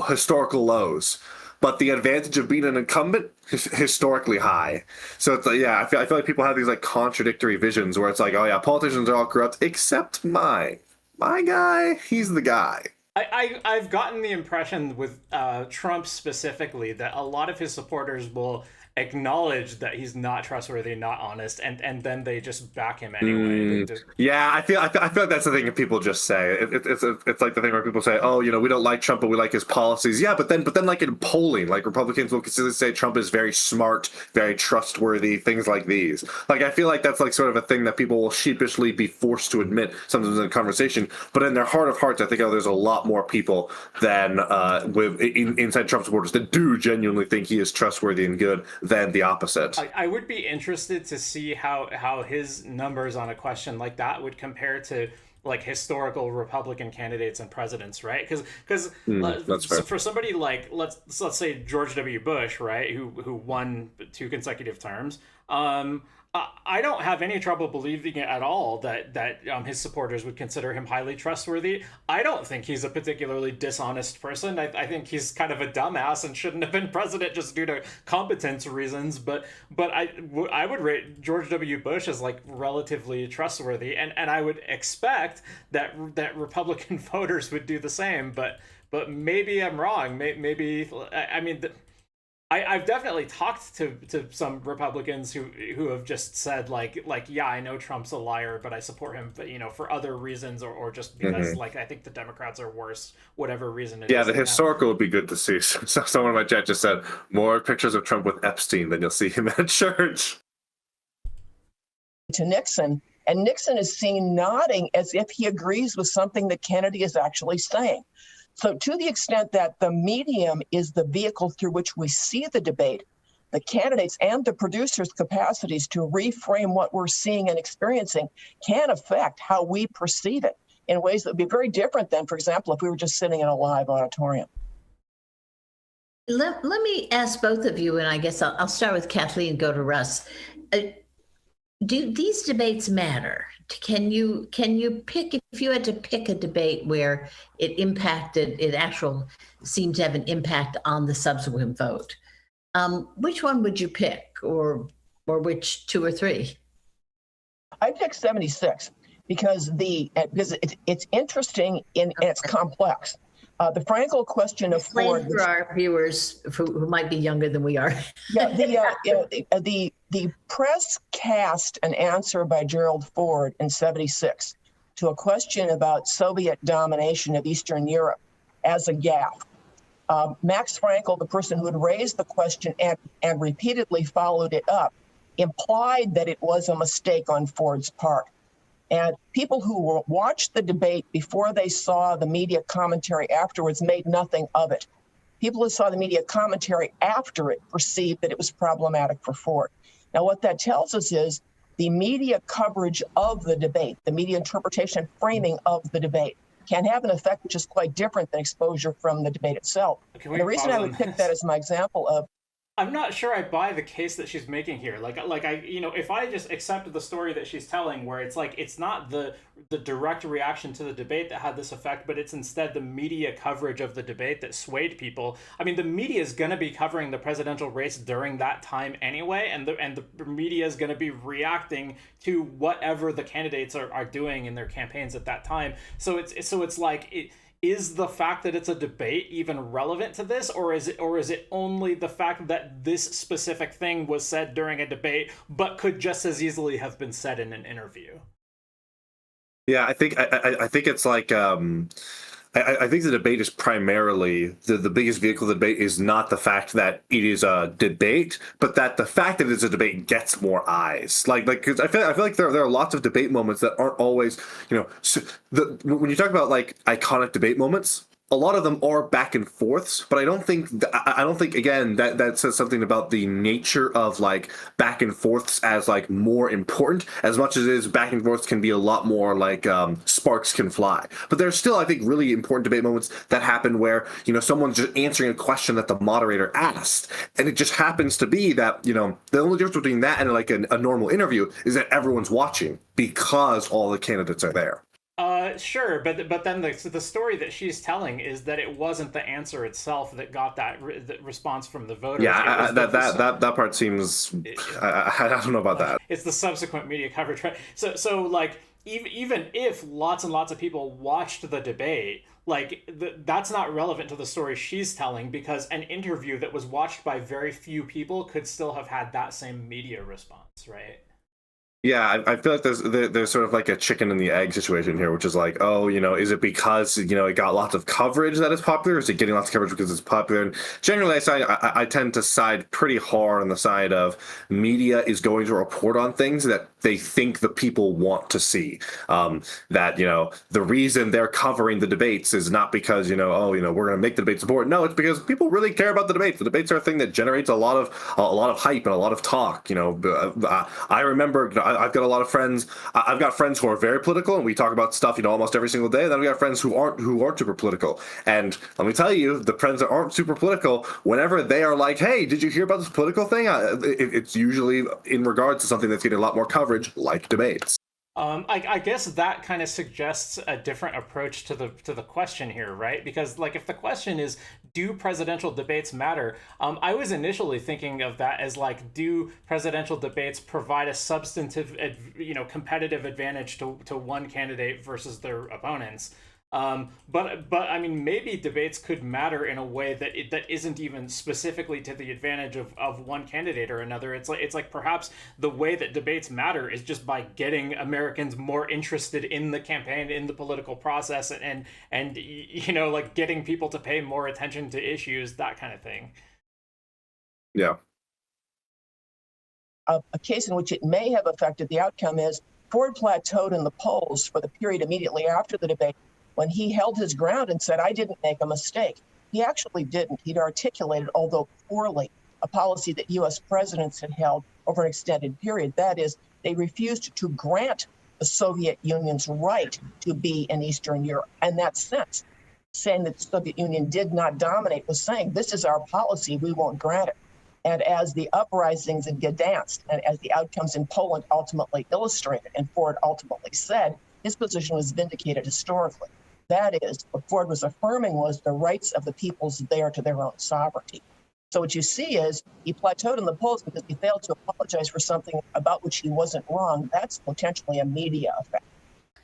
historical lows, but the advantage of being an incumbent is historically high. So it's like, yeah, I feel like people have these like contradictory visions where it's like, oh yeah, politicians are all corrupt except my guy, he's the guy. I've gotten the impression with Trump specifically that a lot of his supporters will acknowledge that he's not trustworthy, not honest, and then they just back him anyway. Yeah, I feel like that's the thing that people just say. It's like the thing where people say, oh, we don't like Trump, but we like his policies. Yeah, but then like in polling, like Republicans will consistently say Trump is very smart, very trustworthy, things like these. Like, I feel like that's like sort of a thing that people will sheepishly be forced to admit sometimes in a conversation, but in their heart of hearts, I think there's a lot more people than inside Trump supporters that do genuinely think he is trustworthy and good than the opposite. I would be interested to see how his numbers on a question like that would compare to like historical Republican candidates and presidents, right? Because for somebody like let's say George W. Bush, right, who won 2 consecutive terms, I don't have any trouble believing it at all that his supporters would consider him highly trustworthy. I don't think he's a particularly dishonest person. I think he's kind of a dumbass and shouldn't have been president just due to competence reasons. But I would rate George W. Bush as like relatively trustworthy, and I would expect that Republican voters would do the same. But maybe I'm wrong. Maybe I mean. I've definitely talked to some Republicans who have just said like yeah, I know Trump's a liar, but I support him, but for other reasons or just because like I think the Democrats are worse, whatever reason it is. Yeah, the historical would be good to see. So someone in my chat just said more pictures of Trump with Epstein than you'll see him at church. To Nixon, and Nixon is seen nodding as if he agrees with something that Kennedy is actually saying. So to the extent that the medium is the vehicle through which we see the debate, the candidates and the producers' capacities to reframe what we're seeing and experiencing can affect how we perceive it in ways that would be very different than, for example, if we were just sitting in a live auditorium. Let me ask both of you, and I guess I'll start with Kathleen and go to Russ. Do these debates matter? Can you pick, if you had to pick a debate where it actually seemed to have an impact on the subsequent vote, which one would you pick, or which 2 or 3? I picked 76 because it's interesting and it's complex. The Frankel question of Ford. For our viewers who might be younger than we are. The press cast an answer by Gerald Ford in 76 to a question about Soviet domination of Eastern Europe as a gaffe. Max Frankel, the person who had raised the question and repeatedly followed it up, implied that it was a mistake on Ford's part. And people who watched the debate before they saw the media commentary afterwards made nothing of it. People who saw the media commentary after it perceived that it was problematic for Ford. Now, what that tells us is the media coverage of the debate, the media interpretation framing of the debate can have an effect which is quite different than exposure from the debate itself. And the reason I would pick that as my example of I'm not sure I buy the case that she's making here. Like I, if I just accepted the story that she's telling, where it's like it's not the direct reaction to the debate that had this effect, but it's instead the media coverage of the debate that swayed people. I mean, the media is going to be covering the presidential race during that time anyway, and the media is going to be reacting to whatever the candidates are doing in their campaigns at that time. So it's like. Is the fact that it's a debate even relevant to this, or is it only the fact that this specific thing was said during a debate, but could just as easily have been said in an interview? Yeah, I think it's like I think the debate is primarily the biggest vehicle of the debate is not the fact that it is a debate, but that the fact that it's a debate gets more eyes. Because I feel like there are lots of debate moments that aren't always, when you talk about like iconic debate moments, a lot of them are back and forths, but I don't think again that says something about the nature of like back and forths as like more important as much as it is back and forths can be a lot more like sparks can fly. But there's still, I think, really important debate moments that happen where someone's just answering a question that the moderator asked, and it just happens to be that the only difference between that and like a normal interview is that everyone's watching because all the candidates are there. Sure, but then the story that she's telling is that it wasn't the answer itself that got that response from the voters. Yeah, that part seems. I don't know about that. It's the subsequent media coverage. So like even if lots and lots of people watched the debate, like that's not relevant to the story she's telling, because an interview that was watched by very few people could still have had that same media response, right? Yeah, I feel like there's sort of like a chicken and the egg situation here, which is like, oh, is it because it got lots of coverage that it's popular, or is it getting lots of coverage because it's popular? And generally, I tend to side pretty hard on the side of media is going to report on things that they think the people want to see. That the reason they're covering the debates is not because we're going to make the debates important. No, it's because people really care about the debates. The debates are a thing that generates a lot of hype and a lot of talk. I remember. I've got a lot of friends. I've got friends who are very political, and we talk about stuff, almost every single day. Then we got friends who aren't super political. And let me tell you, the friends that aren't super political, whenever they are like, "Hey, did you hear about this political thing?" It's usually in regards to something that's getting a lot more coverage, like debates. I guess that kind of suggests a different approach to the question here, right? Because like if the question is, do presidential debates matter? I was initially thinking of that as like, do presidential debates provide a substantive, competitive advantage to one candidate versus their opponents? But I mean, maybe debates could matter in a way that isn't even specifically to the advantage of one candidate or another. It's like perhaps the way that debates matter is just by getting Americans more interested in the campaign, in the political process, and like getting people to pay more attention to issues, that kind of thing. Yeah. A case in which it may have affected the outcome is Ford plateaued in the polls for the period immediately after the debate, when he held his ground and said, "I didn't make a mistake." He actually didn't. He'd articulated, although poorly, a policy that U.S. presidents had held over an extended period. That is, they refused to grant the Soviet Union's right to be in Eastern Europe. In that sense, saying that the Soviet Union did not dominate was saying, this is our policy, we won't grant it. And as the uprisings in Gdansk and as the outcomes in Poland ultimately illustrated, and Ford ultimately said, his position was vindicated historically. That is, what Ford was affirming was the rights of the peoples there to their own sovereignty. So what you see is he plateaued in the polls because he failed to apologize for something about which he wasn't wrong. That's potentially a media effect.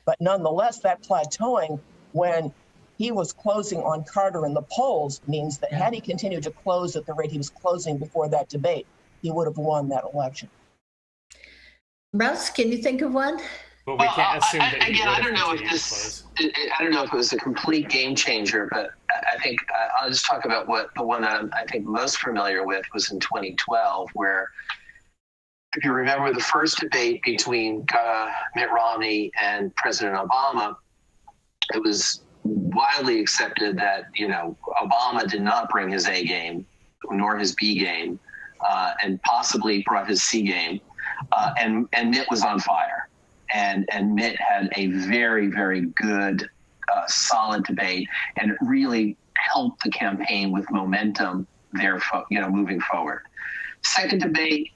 But nonetheless, that plateauing when he was closing on Carter in the polls means that had he continued to close at the rate he was closing before that debate, he would have won that election. Russ, can you think of one? But we can't assume that I don't know if it was a complete game changer, but I think I'll just talk about what the one that I think most familiar with was in 2012, where, if you remember the first debate between Mitt Romney and President Obama, it was widely accepted that Obama did not bring his A game nor his B game, and possibly brought his C game, and Mitt was on fire. And Mitt had a very, very good, solid debate, and it really helped the campaign with momentum there, moving forward. Second debate,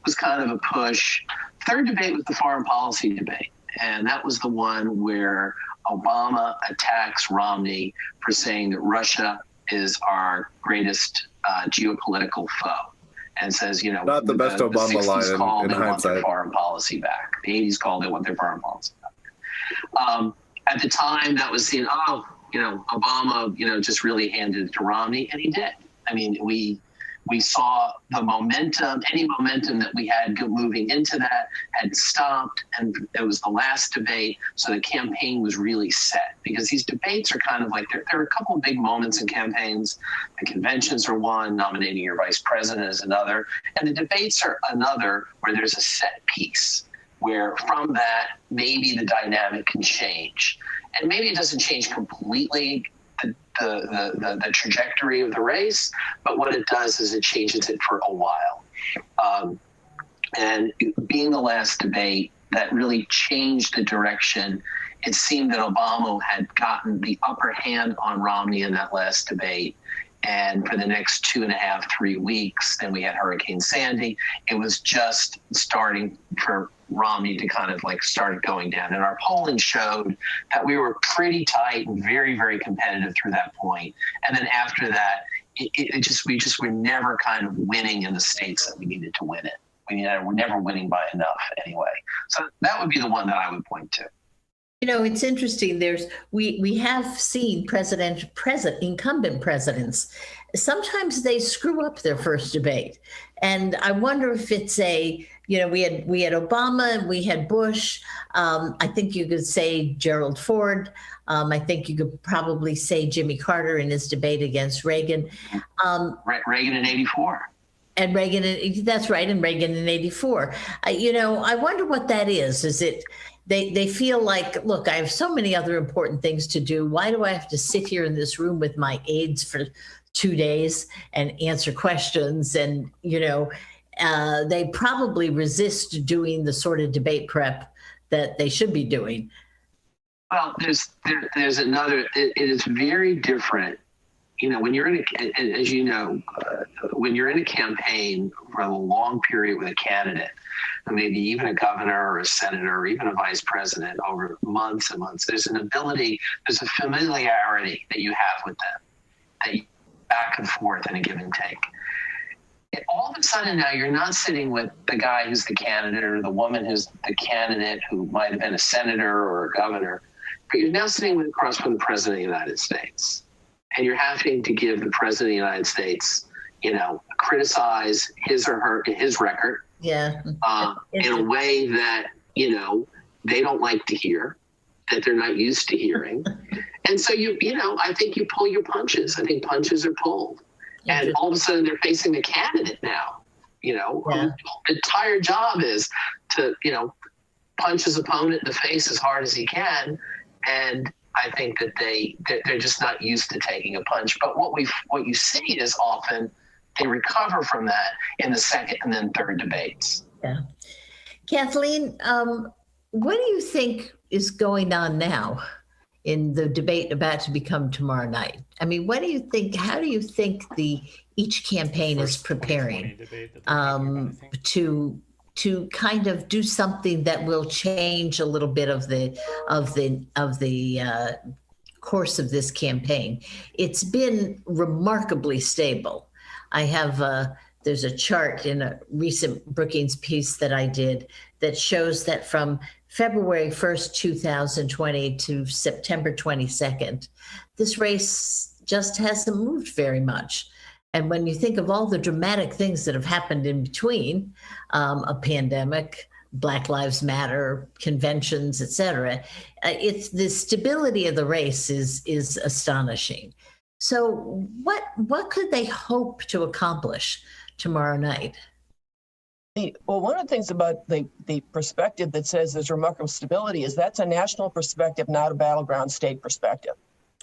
was kind of a push. Third debate was the foreign policy debate, and that was the one where Obama attacks Romney for saying that Russia is our greatest geopolitical foe. And says, not the best Obama line in they want their hindsight. foreign policy back. The 80s call, they want their foreign policy back. At the time, that was seen, Obama, just really handed it to Romney, and he did. I mean, we we saw the momentum, any momentum that we had moving into that had stopped, and it was the last debate. So the campaign was really set, because these debates are kind of like, there are a couple of big moments in campaigns. The conventions are one, nominating your vice president is another, and the debates are another, where there's a set piece, where from that, maybe the dynamic can change. And maybe it doesn't change completely the trajectory of the race, but what it does is it changes it for a while. And being the last debate, that really changed the direction. It seemed that Obama had gotten the upper hand on Romney in that last debate. And for the next 2.5, 3 weeks, then we had Hurricane Sandy. It was just starting for Romney to kind of like start going down. And our polling showed that we were pretty tight and very, very competitive through that point. And then after that, we just were never kind of winning in the states that we needed to win it. We're never winning by enough anyway. So that would be the one that I would point to. You know, it's interesting. We have seen incumbent presidents. Sometimes they screw up their first debate, and I wonder if it's we had Obama, we had Bush. I think you could say Gerald Ford. I think you could probably say Jimmy Carter in his debate against Reagan. Reagan in '84. And Reagan, that's right, and Reagan in '84. I wonder what that is. Is it? They feel like, look, I have so many other important things to do. Why do I have to sit here in this room with my aides for 2 days and answer questions? And, they probably resist doing the sort of debate prep that they should be doing. Well, there's another, it is very different. When you're when you're in a campaign for a long period with a candidate, maybe even a governor or a senator or even a vice president over months and months, there's a familiarity that you have with them, that you back and forth in a give and take. And all of a sudden now you're not sitting with the guy who's the candidate or the woman who's the candidate who might have been a senator or a governor, but you're now sitting across from the president of the United States. And you're having to give the president of the United States, criticize his record, in a way that, they don't like to hear, that they're not used to hearing. And so I think you pull your punches. I think punches are pulled. And all of a sudden they're facing the candidate now, whose entire job is to, punch his opponent in the face as hard as he can. And I think that they're just not used to taking a punch. But what you see is often they recover from that in the second and then third debates. Yeah. Kathleen, what do you think is going on now in the debate about to become tomorrow night? I mean, what do you think? How do you think each campaign is preparing to kind of do something that will change a little bit of the course of this campaign? It's been remarkably stable. I have there's a chart in a recent Brookings piece that I did that shows that from February 1st, 2020 to September 22nd, this race just hasn't moved very much. And when you think of all the dramatic things that have happened in between, a pandemic, Black Lives Matter, conventions, et cetera, it's the stability of the race is astonishing. So what could they hope to accomplish tomorrow night? Well, one of the things about the perspective that says there's remarkable stability is that's a national perspective, not a battleground state perspective.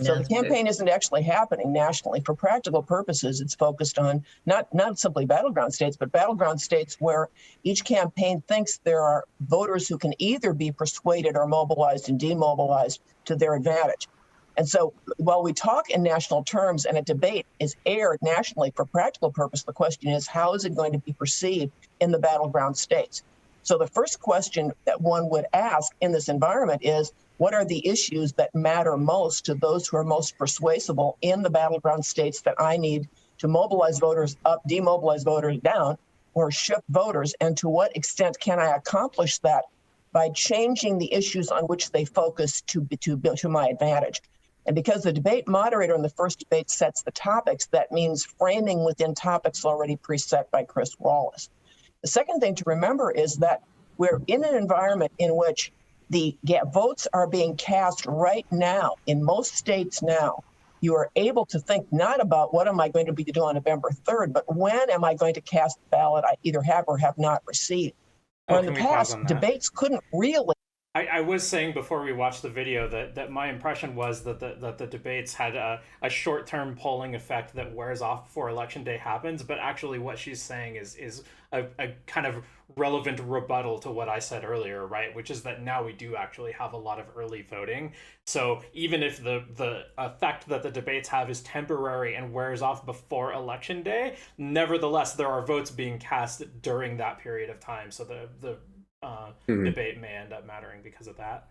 So the campaign isn't actually happening nationally. For practical purposes, it's focused on not simply battleground states, but battleground states where each campaign thinks there are voters who can either be persuaded or mobilized and demobilized to their advantage. And so while we talk in national terms and a debate is aired nationally for practical purpose, the question is, how is it going to be perceived in the battleground states? So the first question that one would ask in this environment is, what are the issues that matter most to those who are most persuasible in the battleground states that I need to mobilize voters up, demobilize voters down, or shift voters? And to what extent can I accomplish that by changing the issues on which they focus to my advantage? And because the debate moderator in the first debate sets the topics, that means framing within topics already preset by Chris Wallace. The second thing to remember is that we're in an environment in which the votes are being cast right now in most states now. You are able to think not about what am I going to be doing on November 3rd, but when am I going to cast the ballot I either have or have not received. Or in the past, debates couldn't really. I was saying before we watched the video that my impression was that the debates had a short-term polling effect that wears off before election day happens, but actually what she's saying is a kind of relevant rebuttal to what I said earlier, right? Which is that now we do actually have a lot of early voting. So even if the effect that the debates have is temporary and wears off before election day, nevertheless there are votes being cast during that period of time. So the debate may end up mattering because of that.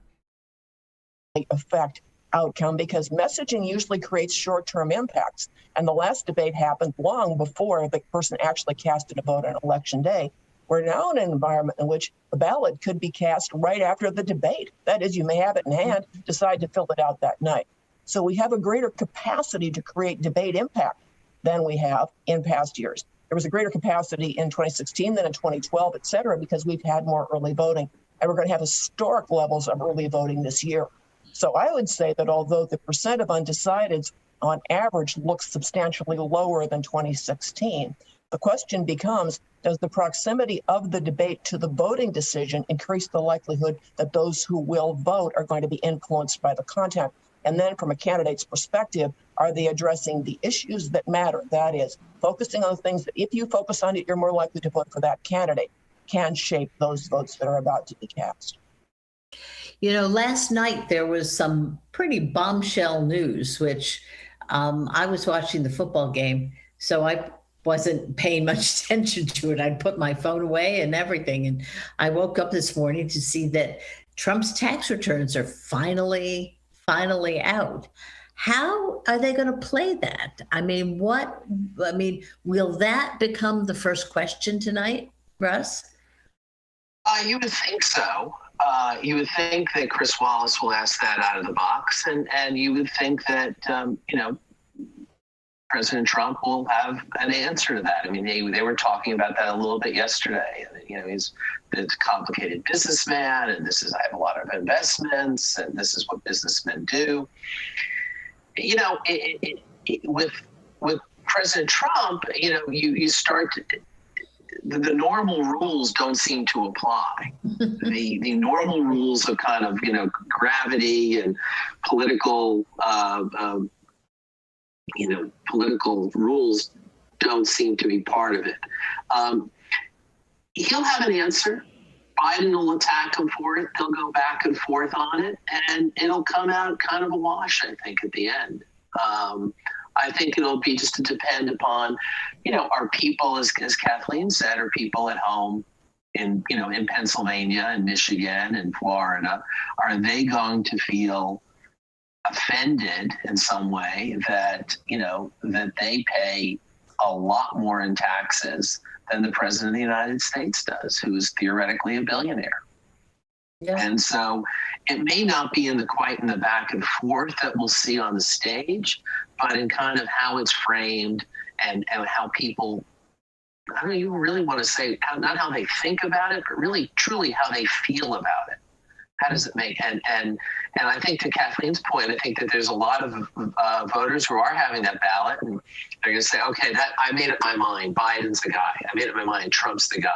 Affect outcome because messaging usually creates short-term impacts. And the last debate happened long before the person actually casted a vote on election day. We're now in an environment in which the ballot could be cast right after the debate. That is, you may have it in hand, decide to fill it out that night. So we have a greater capacity to create debate impact than we have in past years. There was a greater capacity in 2016 than in 2012, et cetera, because we've had more early voting. And we're going to have historic levels of early voting this year. So I would say that although the percent of undecideds on average looks substantially lower than 2016, the question becomes, does the proximity of the debate to the voting decision increase the likelihood that those who will vote are going to be influenced by the content? And then from a candidate's perspective, are they addressing the issues that matter? That is, focusing on things that if you focus on it, you're more likely to vote for that candidate, can shape those votes that are about to be cast. You know, last night there was some pretty bombshell news, which I was watching the football game, so I wasn't paying much attention to it. I'd put my phone away and everything. And I woke up this morning to see that Trump's tax returns are finally out. How are they going to play that? I mean, will that become the first question tonight, Russ? You would think so. You would think that Chris Wallace will ask that out of the box, and you would think that President Trump will have an answer to that. I mean, they were talking about that a little bit yesterday. He's a complicated businessman, and I have a lot of investments, and this is what businessmen do. With President Trump, you start to, the normal rules don't seem to apply. The normal rules of kind of gravity and political political rules don't seem to be part of it. He'll have an answer. Biden will attack him for it. They'll go back and forth on it, and it'll come out kind of a wash, I think, at the end. I think it'll be just to depend upon, are people, as Kathleen said, are people at home in Pennsylvania and Michigan and Florida, are they going to feel offended in some way that that they pay a lot more in taxes than the president of the United States does, who is theoretically a billionaire? Yeah. And so it may not be quite in the back and forth that we'll see on the stage, but in kind of how it's framed and how people, I don't even really want to say not how they think about it, but really truly how they feel about it. How does it make, and I think to Kathleen's point, I think that there's a lot of voters who are having that ballot, and they're going to say, okay, I made up my mind. Biden's the guy. I made up my mind. Trump's the guy.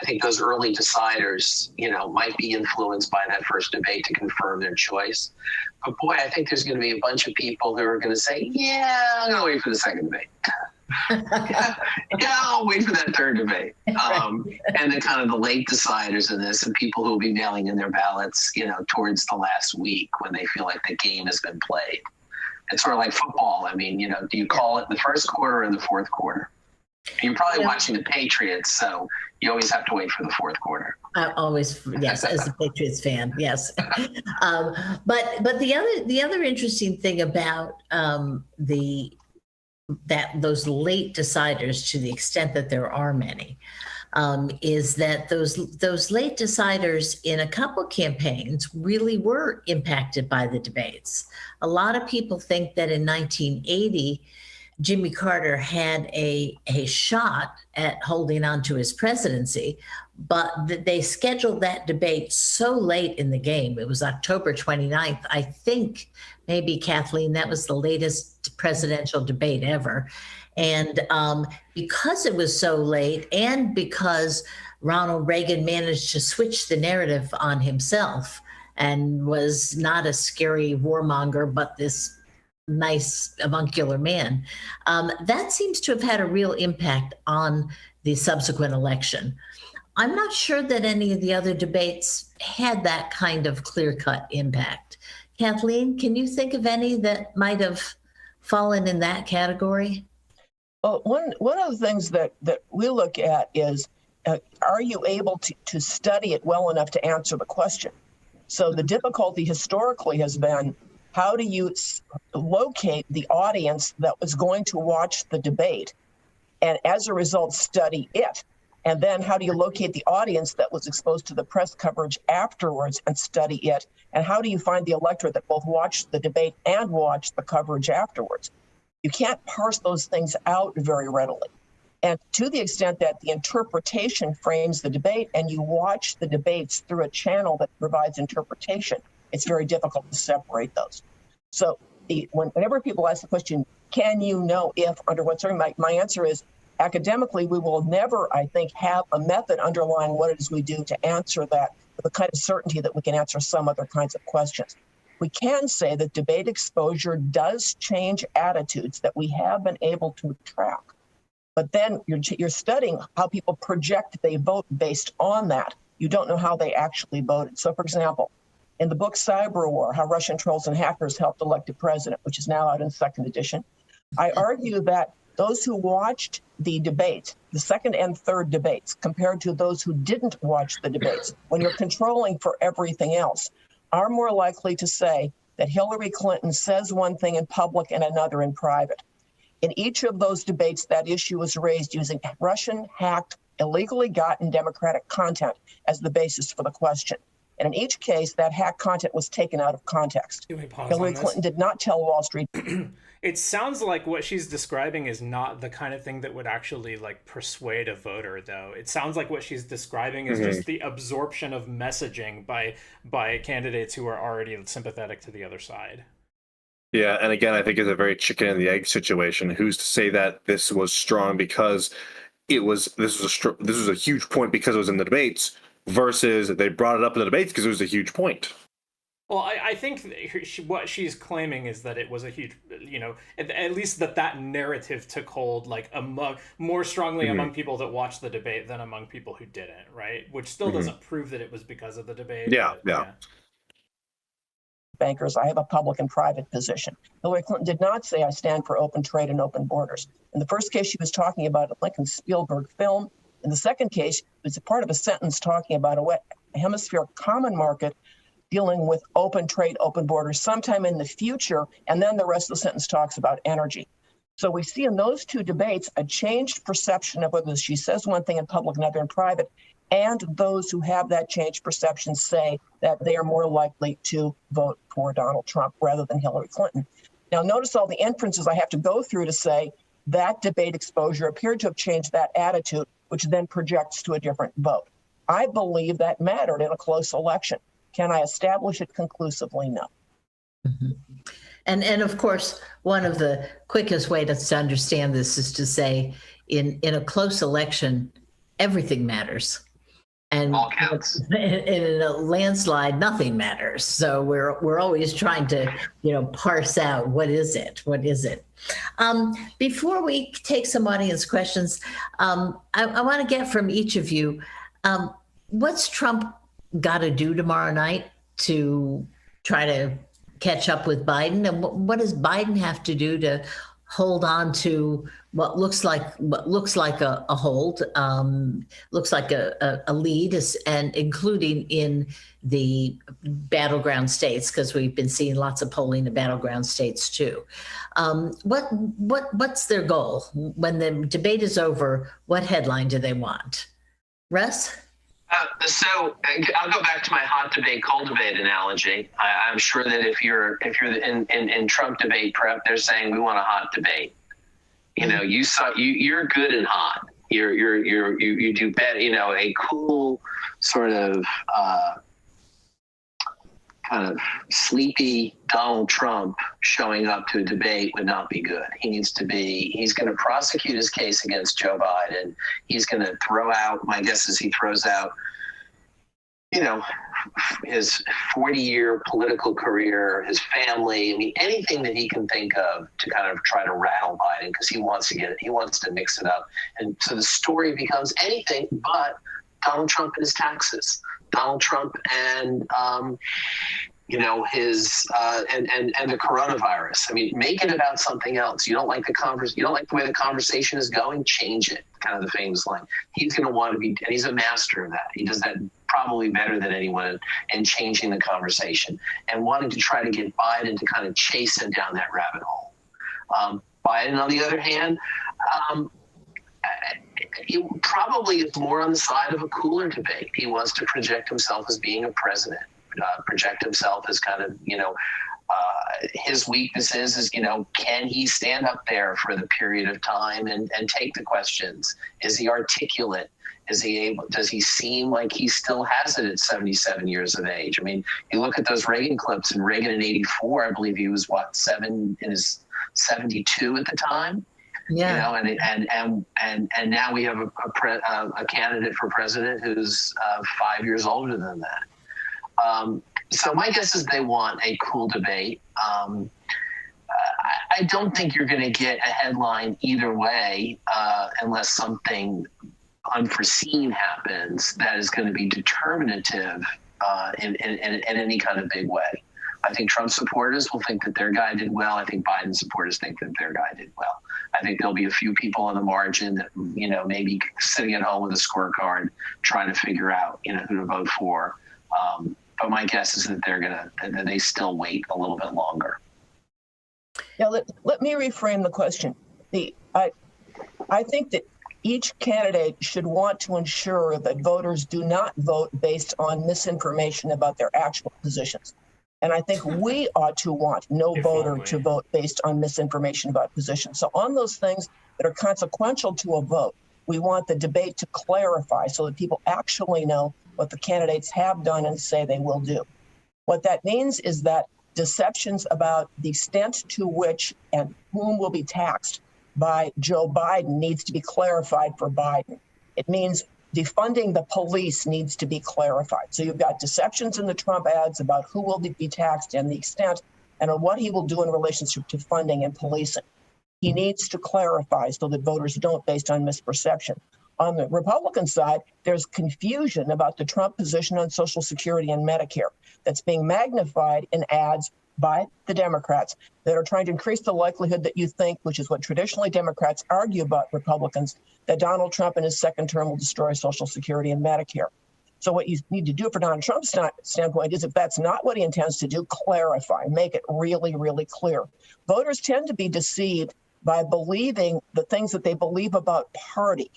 I think those early deciders, might be influenced by that first debate to confirm their choice. But boy, I think there's going to be a bunch of people who are going to say, yeah, I'm going to wait for the second debate. Yeah, I'll wait for that third debate. And then kind of the late deciders in this, and people who will be mailing in their ballots, towards the last week when they feel like the game has been played. It's sort of like football. I mean, do you call it in the first quarter or in the fourth quarter? You're probably watching the Patriots, so you always have to wait for the fourth quarter. Always, yes, as a Patriots fan, yes. But the other interesting thing about those late deciders, to the extent that there are many, is that those late deciders in a couple campaigns really were impacted by the debates. A lot of people think that in 1980, Jimmy Carter had a shot at holding on to his presidency, but they scheduled that debate so late in the game. It was October 29th. I think maybe, Kathleen, that was the latest presidential debate ever. And because it was so late, and because Ronald Reagan managed to switch the narrative on himself and was not a scary warmonger, but this nice avuncular man, that seems to have had a real impact on the subsequent election. I'm not sure that any of the other debates had that kind of clear-cut impact. Kathleen, can you think of any that might have fallen in that category? Well, one of the things that we look at is, are you able to study it well enough to answer the question? So the difficulty historically has been, how do you locate the audience that was going to watch the debate, and as a result study it? And then how do you locate the audience that was exposed to the press coverage afterwards and study it? And how do you find the electorate that both watched the debate and watched the coverage afterwards? You can't parse those things out very readily. And to the extent that the interpretation frames the debate and you watch the debates through a channel that provides interpretation, it's very difficult to separate those. So whenever people ask the question, can you know if, under what circumstances, my answer is, academically, we will never, I think, have a method underlying what it is we do to answer that with the kind of certainty that we can answer some other kinds of questions. We can say that debate exposure does change attitudes that we have been able to track. But then you're studying how people project they vote based on that. You don't know how they actually voted. So, for example, in the book Cyber War, How Russian Trolls and Hackers Helped Elect a President, which is now out in second edition, I argue that those who watched the debate, the second and third debates, compared to those who didn't watch the debates, when you're controlling for everything else, are more likely to say that Hillary Clinton says one thing in public and another in private. In each of those debates, that issue was raised using Russian hacked, illegally gotten Democratic content as the basis for the question. And in each case, that hacked content was taken out of context. Hillary Clinton did not tell Wall Street. It sounds like what she's describing is not the kind of thing that would actually like persuade a voter, though. It sounds like what she's describing is just the absorption of messaging by candidates who are already sympathetic to the other side. Yeah, and again, I think it's a very chicken and the egg situation. Who's to say that this was strong because this was a huge point because it was in the debates, versus they brought it up in the debates because it was a huge point. Well, I think what she's claiming is that it was a huge, at least that narrative took hold like more strongly among people that watched the debate than among people who didn't, right? Which still doesn't prove that it was because of the debate. Yeah. Bankers, I have a public and private position. Hillary Clinton did not say, I stand for open trade and open borders. In the first case, she was talking about a Lincoln Spielberg film. In the second case, it was a part of a sentence talking about a wet hemisphere common market dealing with open trade, open borders sometime in the future. And then the rest of the sentence talks about energy. So we see in those two debates a changed perception of whether she says one thing in public, another in private. And those who have that changed perception say that they are more likely to vote for Donald Trump rather than Hillary Clinton. Now, notice all the inferences I have to go through to say that debate exposure appeared to have changed that attitude, which then projects to a different vote. I believe that mattered in a close election. Can I establish it conclusively? No. Mm-hmm. And of course, one of the quickest ways to understand this is to say in a close election, everything matters. And in a landslide, nothing matters. So we're always trying to, parse out what is it? Before we take some audience questions, I want to get from each of you, what's Trump got to do tomorrow night to try to catch up with Biden, and what does Biden have to do to hold on to what looks like a hold, looks like a lead, and including in the battleground states, because we've been seeing lots of polling in battleground states too. What's their goal when the debate is over? What headline do they want? Russ? So I'll go back to my hot debate, cold debate analogy. I'm sure that if you're in Trump debate prep, they're saying we want a hot debate. You know, you're good and hot. You do better. You know, a cool sort of kind of sleepy Donald Trump showing up to a debate would not be good. He's going to prosecute his case against Joe Biden. He's going to throw out, my guess is he throws out, you know, his 40-year political career, his family, I mean, anything that he can think of to kind of try to rattle Biden because he wants to mix it up. And so the story becomes anything but Donald Trump and his taxes, Donald Trump and, you know, his and the coronavirus. I mean, make it about something else. You don't like you don't like the way the conversation is going, change it. Kind of the famous line. He's going to want to be, and he's a master of that. He does that probably better than anyone in changing the conversation and wanting to try to get Biden to kind of chase him down that rabbit hole. Biden, on the other hand, he probably is more on the side of a cooler debate. He wants to project himself as being a president. Project himself as kind of, you know, his weaknesses is, you know, can he stand up there for the period of time and take the questions? Is he articulate? Is he able? Does he seem like he still has it at 77 years of age? I mean, you look at those Reagan clips, and Reagan in '84, I believe he was in his 72 at the time. Yeah. You know, and now we have a candidate for president who's 5 years older than that. So my guess is they want a cool debate. I don't think you're going to get a headline either way unless something unforeseen happens that is going to be determinative in any kind of big way. I think Trump supporters will think that their guy did well. I think Biden supporters think that their guy did well. I think there'll be a few people on the margin that, you know, maybe sitting at home with a scorecard trying to figure out, you know, who to vote for. But my guess is that that they still wait a little bit longer. Yeah, let me reframe the question. I think that each candidate should want to ensure that voters do not vote based on misinformation about their actual positions. And I think we ought to want no voter to vote based on misinformation about positions. So on those things that are consequential to a vote, we want the debate to clarify so that people actually know what the candidates have done and say they will do. What that means is that deceptions about the extent to which and whom will be taxed by Joe Biden needs to be clarified for Biden. It means defunding the police needs to be clarified. So you've got deceptions in the Trump ads about who will be taxed and the extent and what he will do in relationship to funding and policing. He needs to clarify so that voters don't based on misperception. On the Republican side, there's confusion about the Trump position on Social Security and Medicare that's being magnified in ads by the Democrats that are trying to increase the likelihood that you think, which is what traditionally Democrats argue about Republicans, that Donald Trump in his second term will destroy Social Security and Medicare. So what you need to do for Donald Trump's standpoint is if that's not what he intends to do, clarify, make it really, really clear. Voters tend to be deceived by believing the things that they believe about party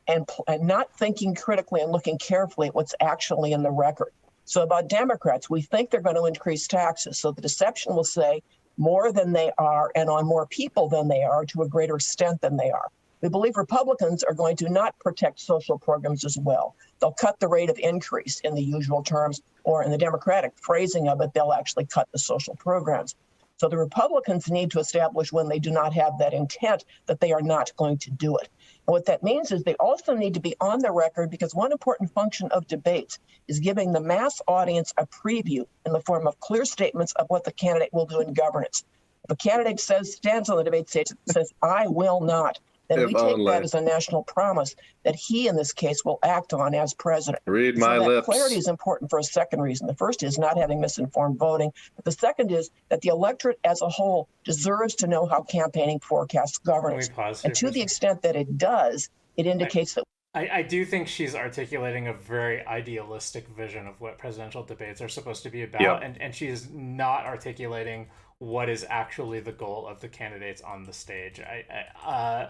and not thinking critically and looking carefully at what's actually in the record. So about Democrats, we think they're going to increase taxes. So the deception will say more than they are and on more people than they are to a greater extent than they are. We believe Republicans are going to not protect social programs as well. They'll cut the rate of increase in the usual terms, or in the Democratic phrasing of it, they'll actually cut the social programs. So the Republicans need to establish when they do not have that intent that they are not going to do it. And what that means is they also need to be on the record, because one important function of debates is giving the mass audience a preview in the form of clear statements of what the candidate will do in governance. If a candidate stands on the debate stage and says, I will not, then we take that as a national promise that he, in this case, will act on as president. Read my lips. Clarity is important for a second reason. The first is not having misinformed voting. But the second is that the electorate as a whole deserves to know how campaigning forecasts governance. And to the extent that it does, it indicates that I do think she's articulating a very idealistic vision of what presidential debates are supposed to be about, and she's not articulating what is actually the goal of the candidates on the stage. I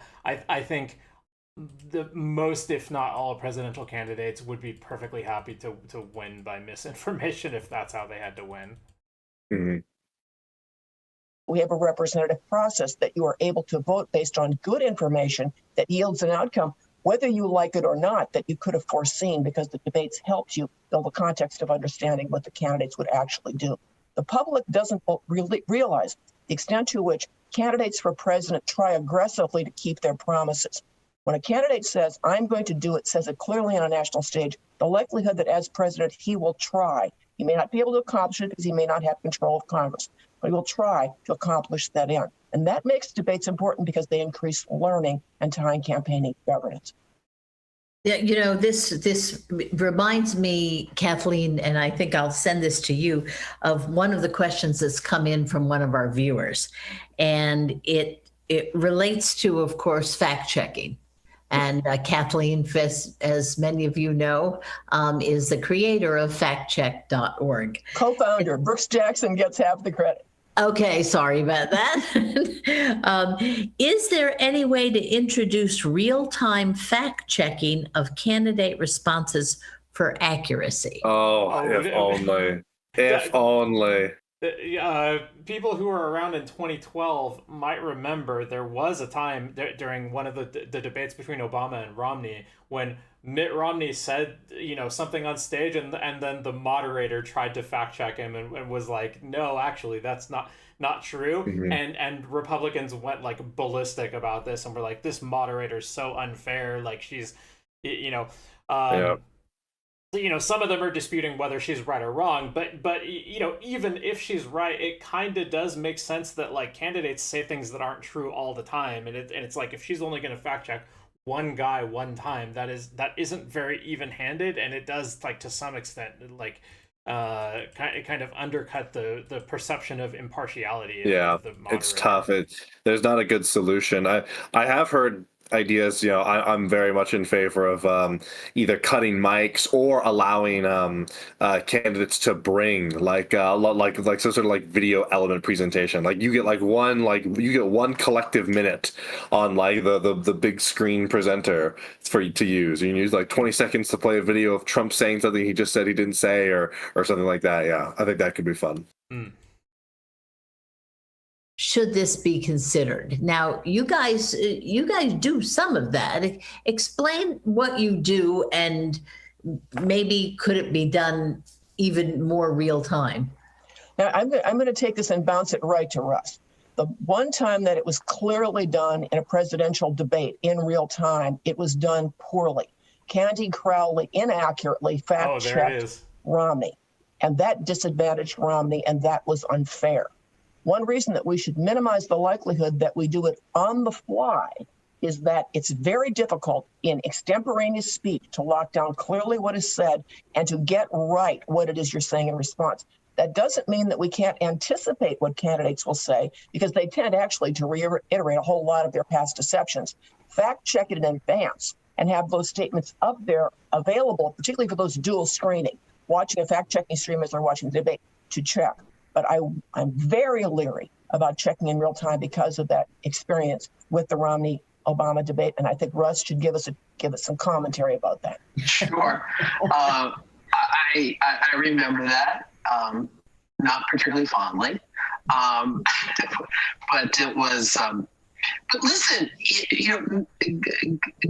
think the most, if not all, presidential candidates would be perfectly happy to win by misinformation if that's how they had to win. Mm-hmm. We have a representative process that you are able to vote based on good information that yields an outcome, whether you like it or not, that you could have foreseen, because the debates helped you build a context of understanding what the candidates would actually do. The public doesn't really realize the extent to which candidates for president try aggressively to keep their promises. When a candidate says, I'm going to do it, says it clearly on a national stage, the likelihood that as president he will try, he may not be able to accomplish it because he may not have control of Congress, but he will try to accomplish that end. And that makes debates important because they increase learning and tying campaigning governance. Yeah, you know, this reminds me, Kathleen, and I think I'll send this to you, of one of the questions that's come in from one of our viewers. And it relates to, of course, fact checking. And Kathleen, as many of you know, is the creator of factcheck.org. Co-founder. Brooks Jackson gets half the credit. Okay, sorry about that. Is there any way to introduce real-time fact-checking of candidate responses for accuracy? If only. If only. People who were around in 2012 might remember there was a time during one of the debates between Obama and Romney when Mitt Romney said, something on stage, and then the moderator tried to fact check him and was like, no, actually, that's not true. Mm-hmm. And Republicans went like ballistic about this and were like, this moderator's so unfair. Like she's, some of them are disputing whether she's right or wrong, but even if she's right, it kind of does make sense that like candidates say things that aren't true all the time, and it's like if she's only going to fact check one guy one time, that isn't very even-handed, and it does, like, to some extent, like kind of undercut the perception of impartiality. Yeah, of the moderator. It's tough. There's not a good solution. I have heard ideas. I'm very much in favor of either cutting mics or allowing candidates to bring like some sort of like video element presentation. Like you get one collective minute on like the big screen presenter for you to use. You can use like 20 seconds to play a video of Trump saying something he just said he didn't say, or something like that. Yeah, I think that could be fun. Mm. Should this be considered? Now, you guys do some of that. Explain what you do, and maybe could it be done even more real time? Now, I'm going to take this and bounce it right to Russ. The one time that it was clearly done in a presidential debate in real time, it was done poorly. Candy Crowley inaccurately fact-checked Romney, and that disadvantaged Romney, and that was unfair. One reason that we should minimize the likelihood that we do it on the fly is that it's very difficult in extemporaneous speech to lock down clearly what is said and to get right what it is you're saying in response. That doesn't mean that we can't anticipate what candidates will say, because they tend actually to reiterate a whole lot of their past deceptions. Fact check it in advance and have those statements up there available, particularly for those dual screening, watching a fact-checking stream as they're watching the debate, to check. But I'm very leery about checking in real time because of that experience with the Romney-Obama debate, and I think Russ should give us some commentary about that. Sure. I remember that, not particularly fondly, but it was. But listen,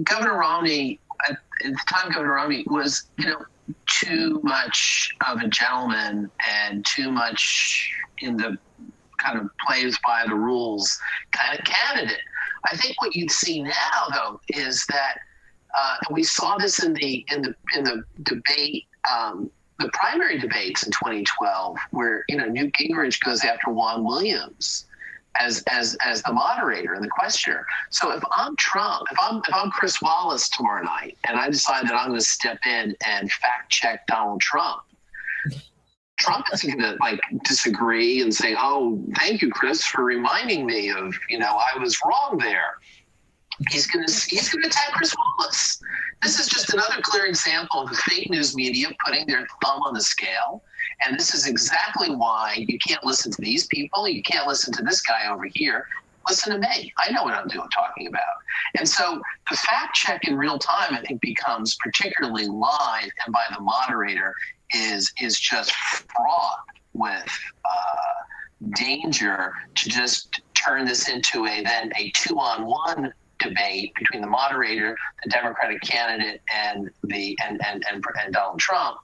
Governor Romney at the time, Governor Romney was too much of a gentleman and too much in the kind of plays by the rules kind of candidate. I think what you'd see now, though, is that we saw this in the debate, the primary debates in 2012, where Newt Gingrich goes after Juan Williams as the moderator and the questioner. So if I'm Trump, if I'm Chris Wallace tomorrow night, and I decide that I'm going to step in and fact check Donald Trump, Trump isn't going to disagree and say, "Oh, thank you, Chris, for reminding me of I was wrong there." He's going to attack Chris Wallace. This is just another clear example of the fake news media putting their thumb on the scale. And this is exactly why you can't listen to these people. You can't listen to this guy over here. Listen to me. I know what I'm talking about. And so the fact check in real time, I think, becomes particularly live and by the moderator is just fraught with danger to just turn this into a 2-on-1 debate between the moderator, the Democratic candidate, and Donald Trump.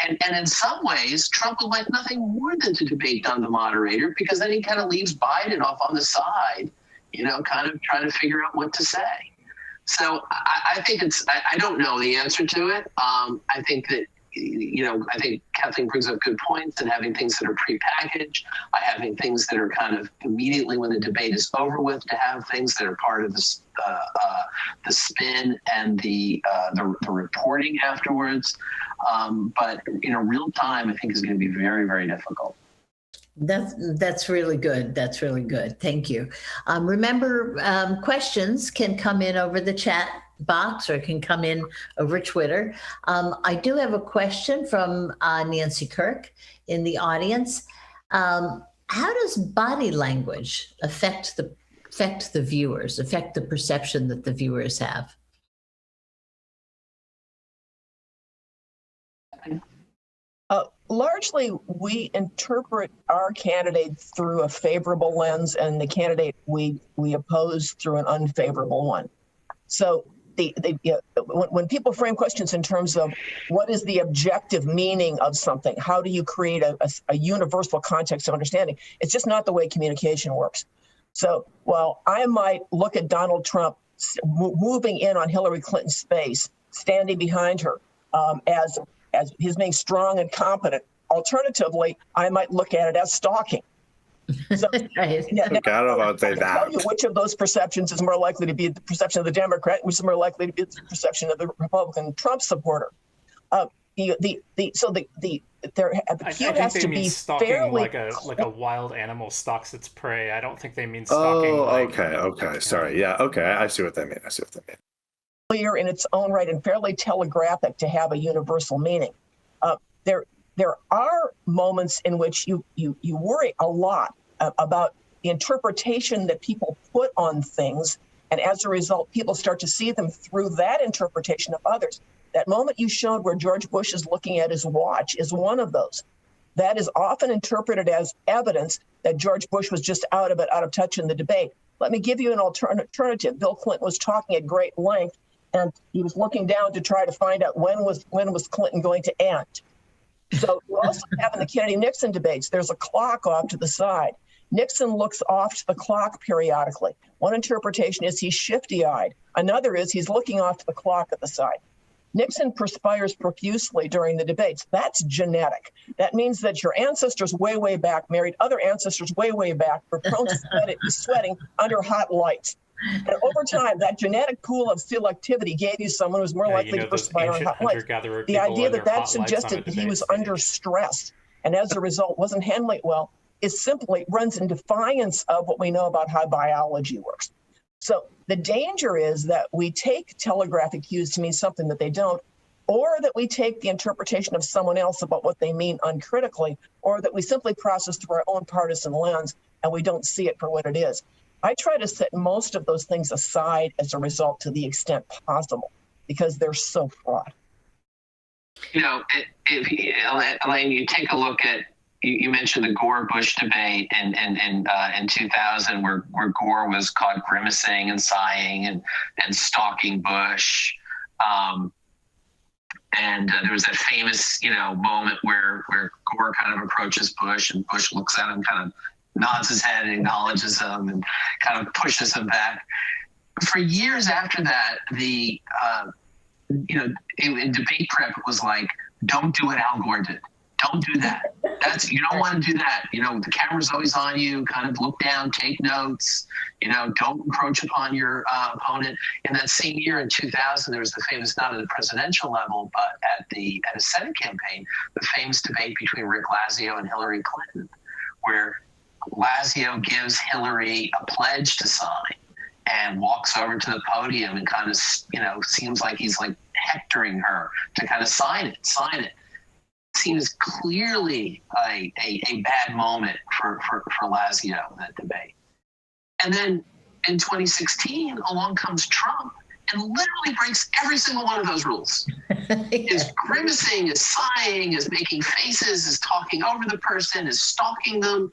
And in some ways, Trump would like nothing more than to debate on the moderator, because then he kind of leaves Biden off on the side, kind of trying to figure out what to say. So I think I don't know the answer to it. I think that, I think Kathleen brings up good points, and having things that are prepackaged, having things that are kind of immediately when the debate is over with, to have things that are part of the spin and the reporting afterwards. But real time, I think, is going to be very, very difficult. That's really good. That's really good. Thank you. Remember, questions can come in over the chat box or can come in over Twitter. I do have a question from Nancy Kirk in the audience. How does body language affect the viewers, affect the perception that the viewers have? Largely, we interpret our candidate through a favorable lens, and the candidate we oppose through an unfavorable one. So when people frame questions in terms of what is the objective meaning of something, how do you create a universal context of understanding, it's just not the way communication works. So while I might look at Donald Trump moving in on Hillary Clinton's space, standing behind her as his being strong and competent, alternatively, I might look at it as stalking. So, right. Yeah, I don't know if I would say I can tell you which of those perceptions is more likely to be the perception of the Democrat, which is more likely to be the perception of the Republican Trump supporter. The cue has to be fairly like a wild animal stalks its prey. I don't think they mean stalking. Okay. Sorry. Yeah. Okay. I see what they mean. Clear in its own right and fairly telegraphic to have a universal meaning. There are moments in which you worry a lot about the interpretation that people put on things, and as a result, people start to see them through that interpretation of others. That moment you showed where George Bush is looking at his watch is one of those. That is often interpreted as evidence that George Bush was just out of touch in the debate. Let me give you an alternative. Bill Clinton was talking at great length, and he was looking down to try to find out when was Clinton going to end. So you also have in the Kennedy-Nixon debates, there's a clock off to the side. Nixon looks off to the clock periodically. One interpretation is he's shifty-eyed. Another is he's looking off to the clock at the side. Nixon perspires profusely during the debates. That's genetic. That means that your ancestors way, way back married other ancestors way, way back, were prone to sweating under hot lights. And over time, that genetic pool of selectivity gave you someone who's more likely to perspire on hot lights. The idea that suggested that he was under stress and as a result wasn't handling it well is simply runs in defiance of what we know about how biology works. So the danger is that we take telegraphic cues to mean something that they don't, or that we take the interpretation of someone else about what they mean uncritically, or that we simply process through our own partisan lens and we don't see it for what it is. I try to set most of those things aside as a result to the extent possible, because they're so fraught. Elaine, you take a look at, you mentioned the Gore-Bush debate in 2000, where Gore was caught grimacing and sighing and stalking Bush. And there was that famous, moment where Gore kind of approaches Bush, and Bush looks at him, kind of nods his head and acknowledges him and kind of pushes him back. For years after that, in debate prep, it was like, don't do what Al Gore did. Don't do that. You don't want to do that. The camera's always on you. Kind of look down, take notes. Don't encroach upon your opponent. In that same year, in 2000, there was the famous, not at the presidential level, but at a Senate campaign, the famous debate between Rick Lazio and Hillary Clinton, where Lazio gives Hillary a pledge to sign and walks over to the podium and kind of, seems like he's like hectoring her to kind of sign it. Seems clearly a bad moment for Lazio in that debate. And then in 2016, along comes Trump and literally breaks every single one of those rules. Is grimacing, is sighing, is making faces, is talking over the person, is stalking them.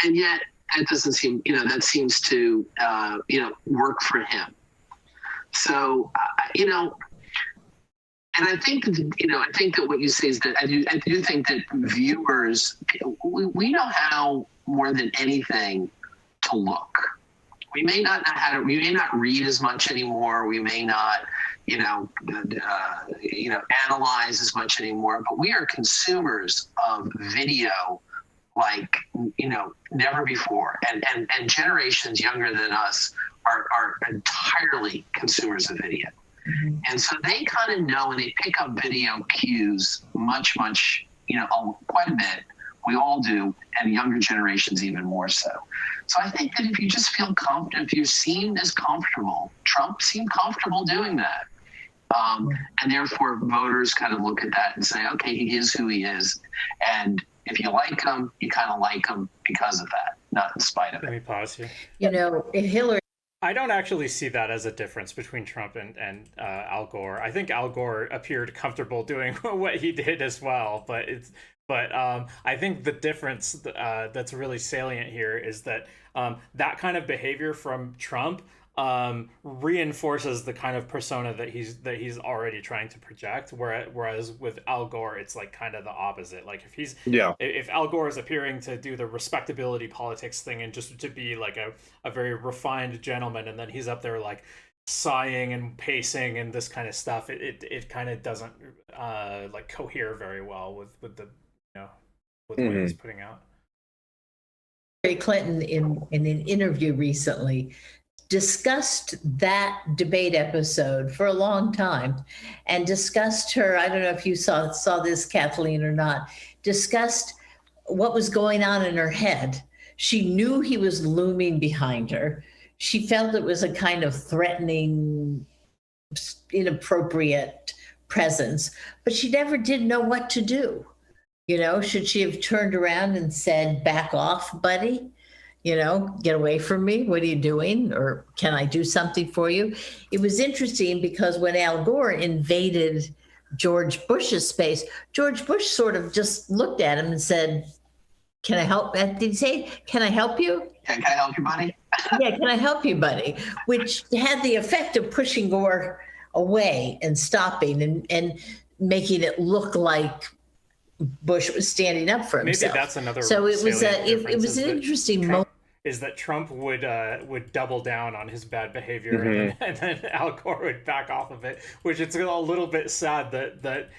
And yet it doesn't seem, that seems to, work for him. So, and I think, I think that what you say is that I do think that viewers, we know how more than anything to look. We may not know how to, we may not read as much anymore. We may not, analyze as much anymore, but we are consumers of video like, never before. And generations younger than us are entirely consumers of video. Mm-hmm. And so they kind of know, and they pick up video cues much, quite a bit. We all do, and younger generations even more so. So I think that if you just feel comfortable, if you seem as comfortable, Trump seemed comfortable doing that. And therefore voters kind of look at that and say, okay, he is who he is. And if you like him, you kind of like him because of that, not in spite of it. Let me pause here. Hillary. I don't actually see that as a difference between Trump and Al Gore. I think Al Gore appeared comfortable doing what he did as well, but I think the difference that's really salient here is that that kind of behavior from Trump reinforces the kind of persona that he's already trying to project, whereas with Al Gore it's like kind of the opposite. Like if Al Gore is appearing to do the respectability politics thing and just to be like a very refined gentleman, and then he's up there like sighing and pacing and this kind of stuff, it kind of doesn't like cohere very well with the with what he's putting out. Hillary Clinton in an interview recently discussed that debate episode for a long time, and discussed her, I don't know if you saw this, Kathleen, or not, discussed what was going on in her head. She knew he was looming behind her. She felt it was a kind of threatening, inappropriate presence, but she never did know what to do. Should she have turned around and said, back off, buddy? Get away from me. What are you doing? Or can I do something for you? It was interesting because when Al Gore invaded George Bush's space, George Bush sort of just looked at him and said, can I help? Did he say, can I help you? Yeah, can I help you, buddy? Yeah, can I help you, buddy? Which had the effect of pushing Gore away and stopping and making it look like Bush was standing up for himself. Maybe that's another. So it was an interesting moment. Is that Trump would double down on his bad behavior, and then Al Gore would back off of it, which it's a little bit sad that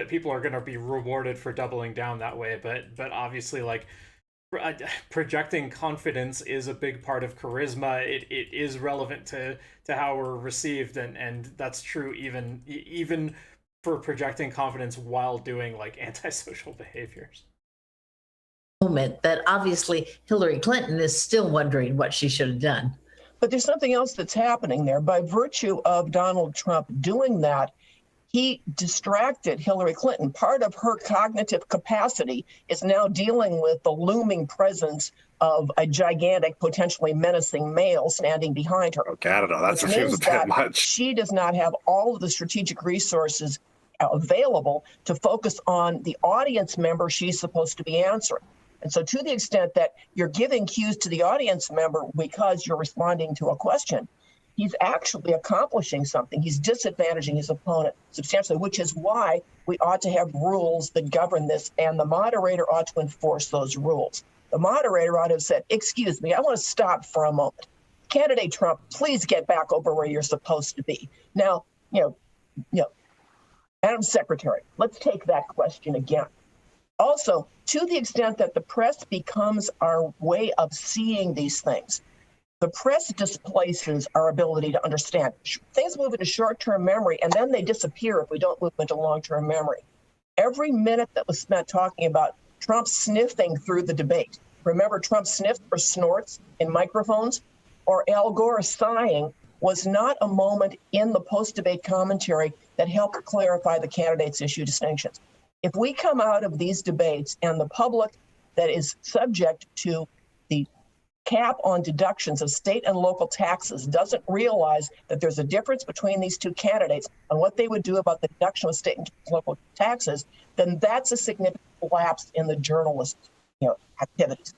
people are going to be rewarded for doubling down that way. But obviously, like, projecting confidence is a big part of charisma. It is relevant to how we're received, and that's true even for projecting confidence while doing like antisocial behaviors. Moment that obviously Hillary Clinton is still wondering what she should have done. But there's something else that's happening there. By virtue of Donald Trump doing that, he distracted Hillary Clinton. Part of her cognitive capacity is now dealing with the looming presence of a gigantic, potentially menacing male standing behind her. Okay, I don't know. That seems a bit much. She does not have all of the strategic resources available to focus on the audience member she's supposed to be answering. And so to the extent that you're giving cues to the audience member because you're responding to a question, he's actually accomplishing something. He's disadvantaging his opponent substantially, which is why we ought to have rules that govern this, and the moderator ought to enforce those rules. The moderator ought to have said, excuse me, I want to stop for a moment. Candidate Trump, please get back over where you're supposed to be. Now, Madam Secretary, let's take that question again. Also, to the extent that the press becomes our way of seeing these things, the press displaces our ability to understand. Things move into short-term memory, and then they disappear if we don't move into long-term memory. Every minute that was spent talking about Trump sniffing through the debate, remember Trump sniffed or snorts in microphones, or Al Gore sighing, was not a moment in the post-debate commentary that helped clarify the candidates' issue distinctions. If we come out of these debates and the public that is subject to the cap on deductions of state and local taxes doesn't realize that there's a difference between these two candidates and what they would do about the deduction of state and local taxes, then that's a significant lapse in the journalist, activities.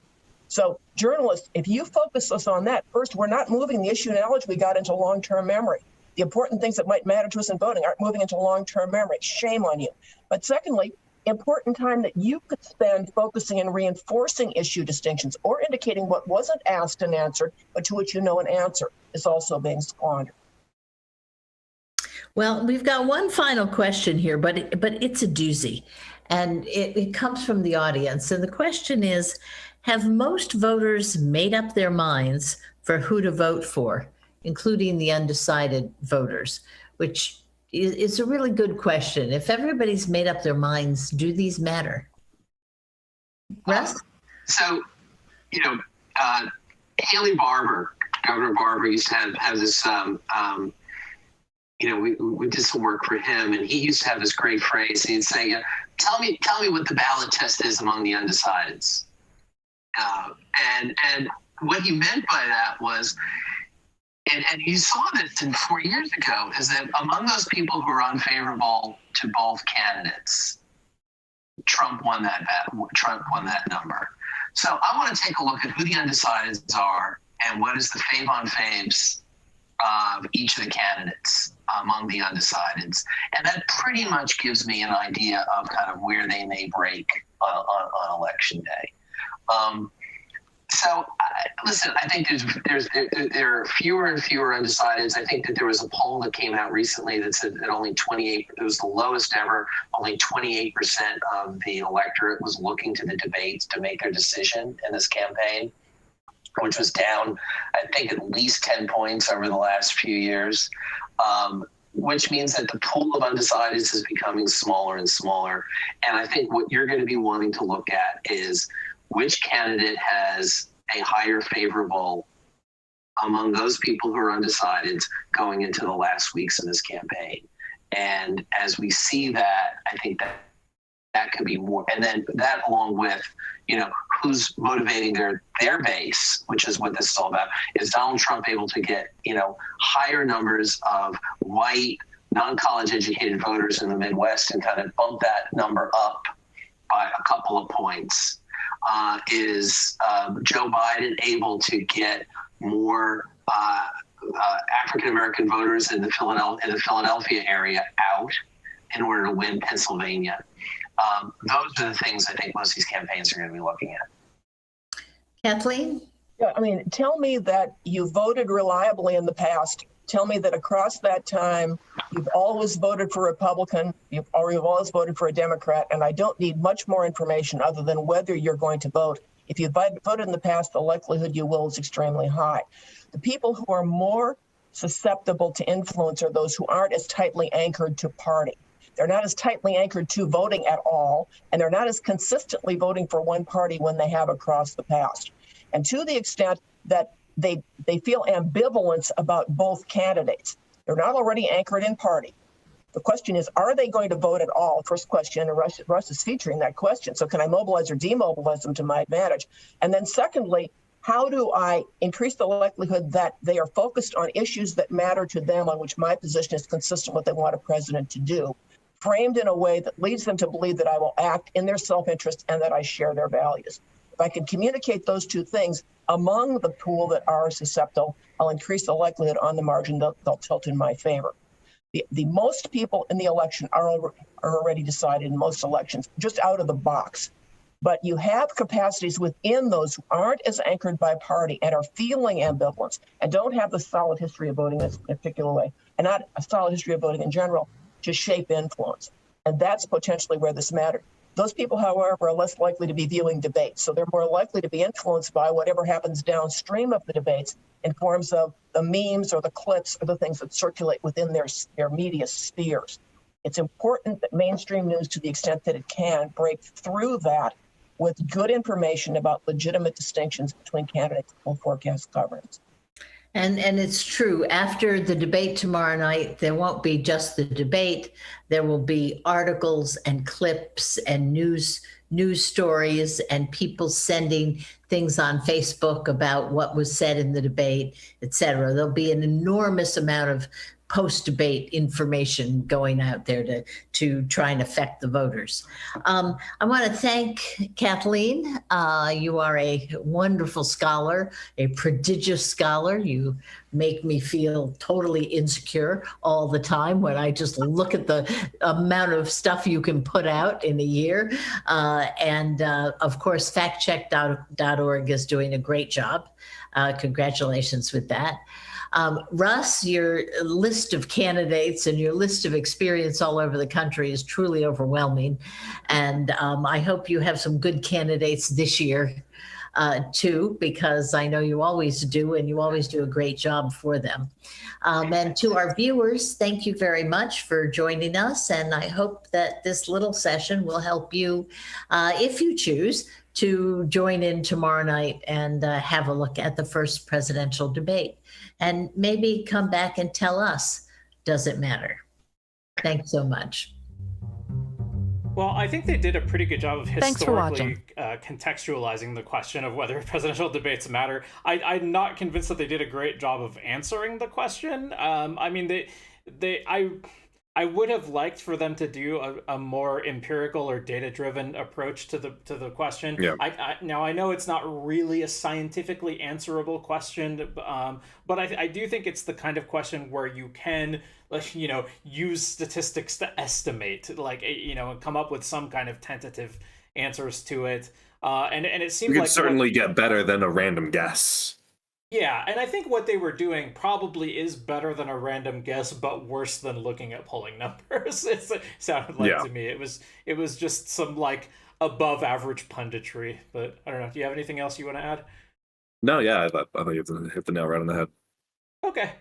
So journalists, if you focus us on that, first, we're not moving the issue and knowledge we got into long-term memory. The important things that might matter to us in voting aren't moving into long-term memory. Shame on you. But secondly, important time that you could spend focusing and reinforcing issue distinctions or indicating what wasn't asked and answered, but to which you know an answer, is also being squandered. Well, we've got one final question here, but it's a doozy, and it comes from the audience. And the question is, have most voters made up their minds for who to vote for, including the undecided voters, which is a really good question. If everybody's made up their minds, do these matter? Russ? Haley Barbour, Governor Barbour used to have this, we did some work for him, and he used to have this great phrase. He'd say, tell me what the ballot test is among the undecideds. And what he meant by that was, and you saw this 4 years ago, is that among those people who are unfavorable to both candidates, Trump won that number. So I want to take a look at who the undecideds are and what is the fave on faves of each of the candidates among the undecideds. And that pretty much gives me an idea of kind of where they may break on election day. Listen, I think there are fewer and fewer undecideds. I think that there was a poll that came out recently that said that only 28, it was the lowest ever, only 28% of the electorate was looking to the debates to make their decision in this campaign, which was down, I think, at least 10 points over the last few years, which means that the pool of undecideds is becoming smaller and smaller. And I think what you're going to be wanting to look at is which candidate has a higher favorable among those people who are undecided going into the last weeks of this campaign. And as we see that, I think that could be more. And then that along with, who's motivating their base, which is what this is all about. Is Donald Trump able to get, higher numbers of white, non-college educated voters in the Midwest and kind of bump that number up by a couple of points? Is Joe Biden able to get more African-American voters in the Philadelphia area out in order to win Pennsylvania? Those are the things I think most of these campaigns are going to be looking at. Kathleen? Yeah, tell me that you voted reliably in the past. Tell me that across that time, you've always voted for Republican, you've always voted for a Democrat, and I don't need much more information other than whether you're going to vote. If you voted in the past, the likelihood you will is extremely high. The people who are more susceptible to influence are those who aren't as tightly anchored to party. They're not as tightly anchored to voting at all, and they're not as consistently voting for one party when they have across the past. And to the extent that they feel ambivalence about both candidates, they're not already anchored in party. The question is, are they going to vote at all? First question, and Russ is featuring that question. So can I mobilize or demobilize them to my advantage? And then secondly, how do I increase the likelihood that they are focused on issues that matter to them, on which my position is consistent with what they want a president to do, framed in a way that leads them to believe that I will act in their self-interest and that I share their values? If I can communicate those two things among the pool that are susceptible, I'll increase the likelihood on the margin they'll tilt in my favor. The most people in the election are already decided in most elections, just out of the box. But you have capacities within those who aren't as anchored by party and are feeling ambivalence and don't have the solid history of voting in a particular way, and not a solid history of voting in general, to shape influence. And that's potentially where this matters. Those people, however, are less likely to be viewing debates. So they're more likely to be influenced by whatever happens downstream of the debates in forms of the memes or the clips or the things that circulate within their media spheres. It's important that mainstream news, to the extent that it can, break through that with good information about legitimate distinctions between candidates who will forecast governance. And it's true. After the debate tomorrow night, there won't be just the debate. There will be articles and clips and news news stories and people sending things on Facebook about what was said in the debate, et cetera. There'll be an enormous amount of post-debate information going out there to try and affect the voters. I want to thank Kathleen. You are a wonderful scholar, a prodigious scholar. You make me feel totally insecure all the time when I just look at the amount of stuff you can put out in a year. Of course, factcheck.org is doing a great job. Congratulations with that. Russ, your list of candidates and your list of experience all over the country is truly overwhelming. And I hope you have some good candidates this year too, because I know you always do, and you always do a great job for them. And to our viewers, thank you very much for joining us. And I hope that this little session will help you, if you choose, to join in tomorrow night and have a look at the first presidential debate. And maybe come back and tell us, does it matter? Thanks so much. Well, I think they did a pretty good job of historically watching. Contextualizing the question of whether presidential debates matter. I'm not convinced that they did a great job of answering the question. I mean, I would have liked for them to do a more empirical or data-driven approach to the question. Yeah. Now, I know it's not really a scientifically answerable question, but I do think it's the kind of question where you can, use statistics to estimate, and come up with some kind of tentative answers to it. And it seems you like could certainly get better than a random guess. Yeah, and I think what they were doing probably is better than a random guess, but worse than looking at polling numbers. It sounded like to me. It was just some above average punditry. But I don't know. Do you have anything else you want to add? No, yeah, I thought you hit the nail right on the head. Okay.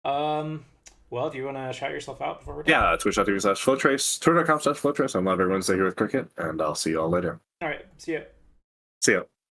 Well, do you want to shout yourself out before we're done? Yeah, twitch.tv/Flowtrace, twitter.com/Flowtrace. I'm live every Wednesday here with Cricket, and I'll see you all later. All right. See ya. See ya.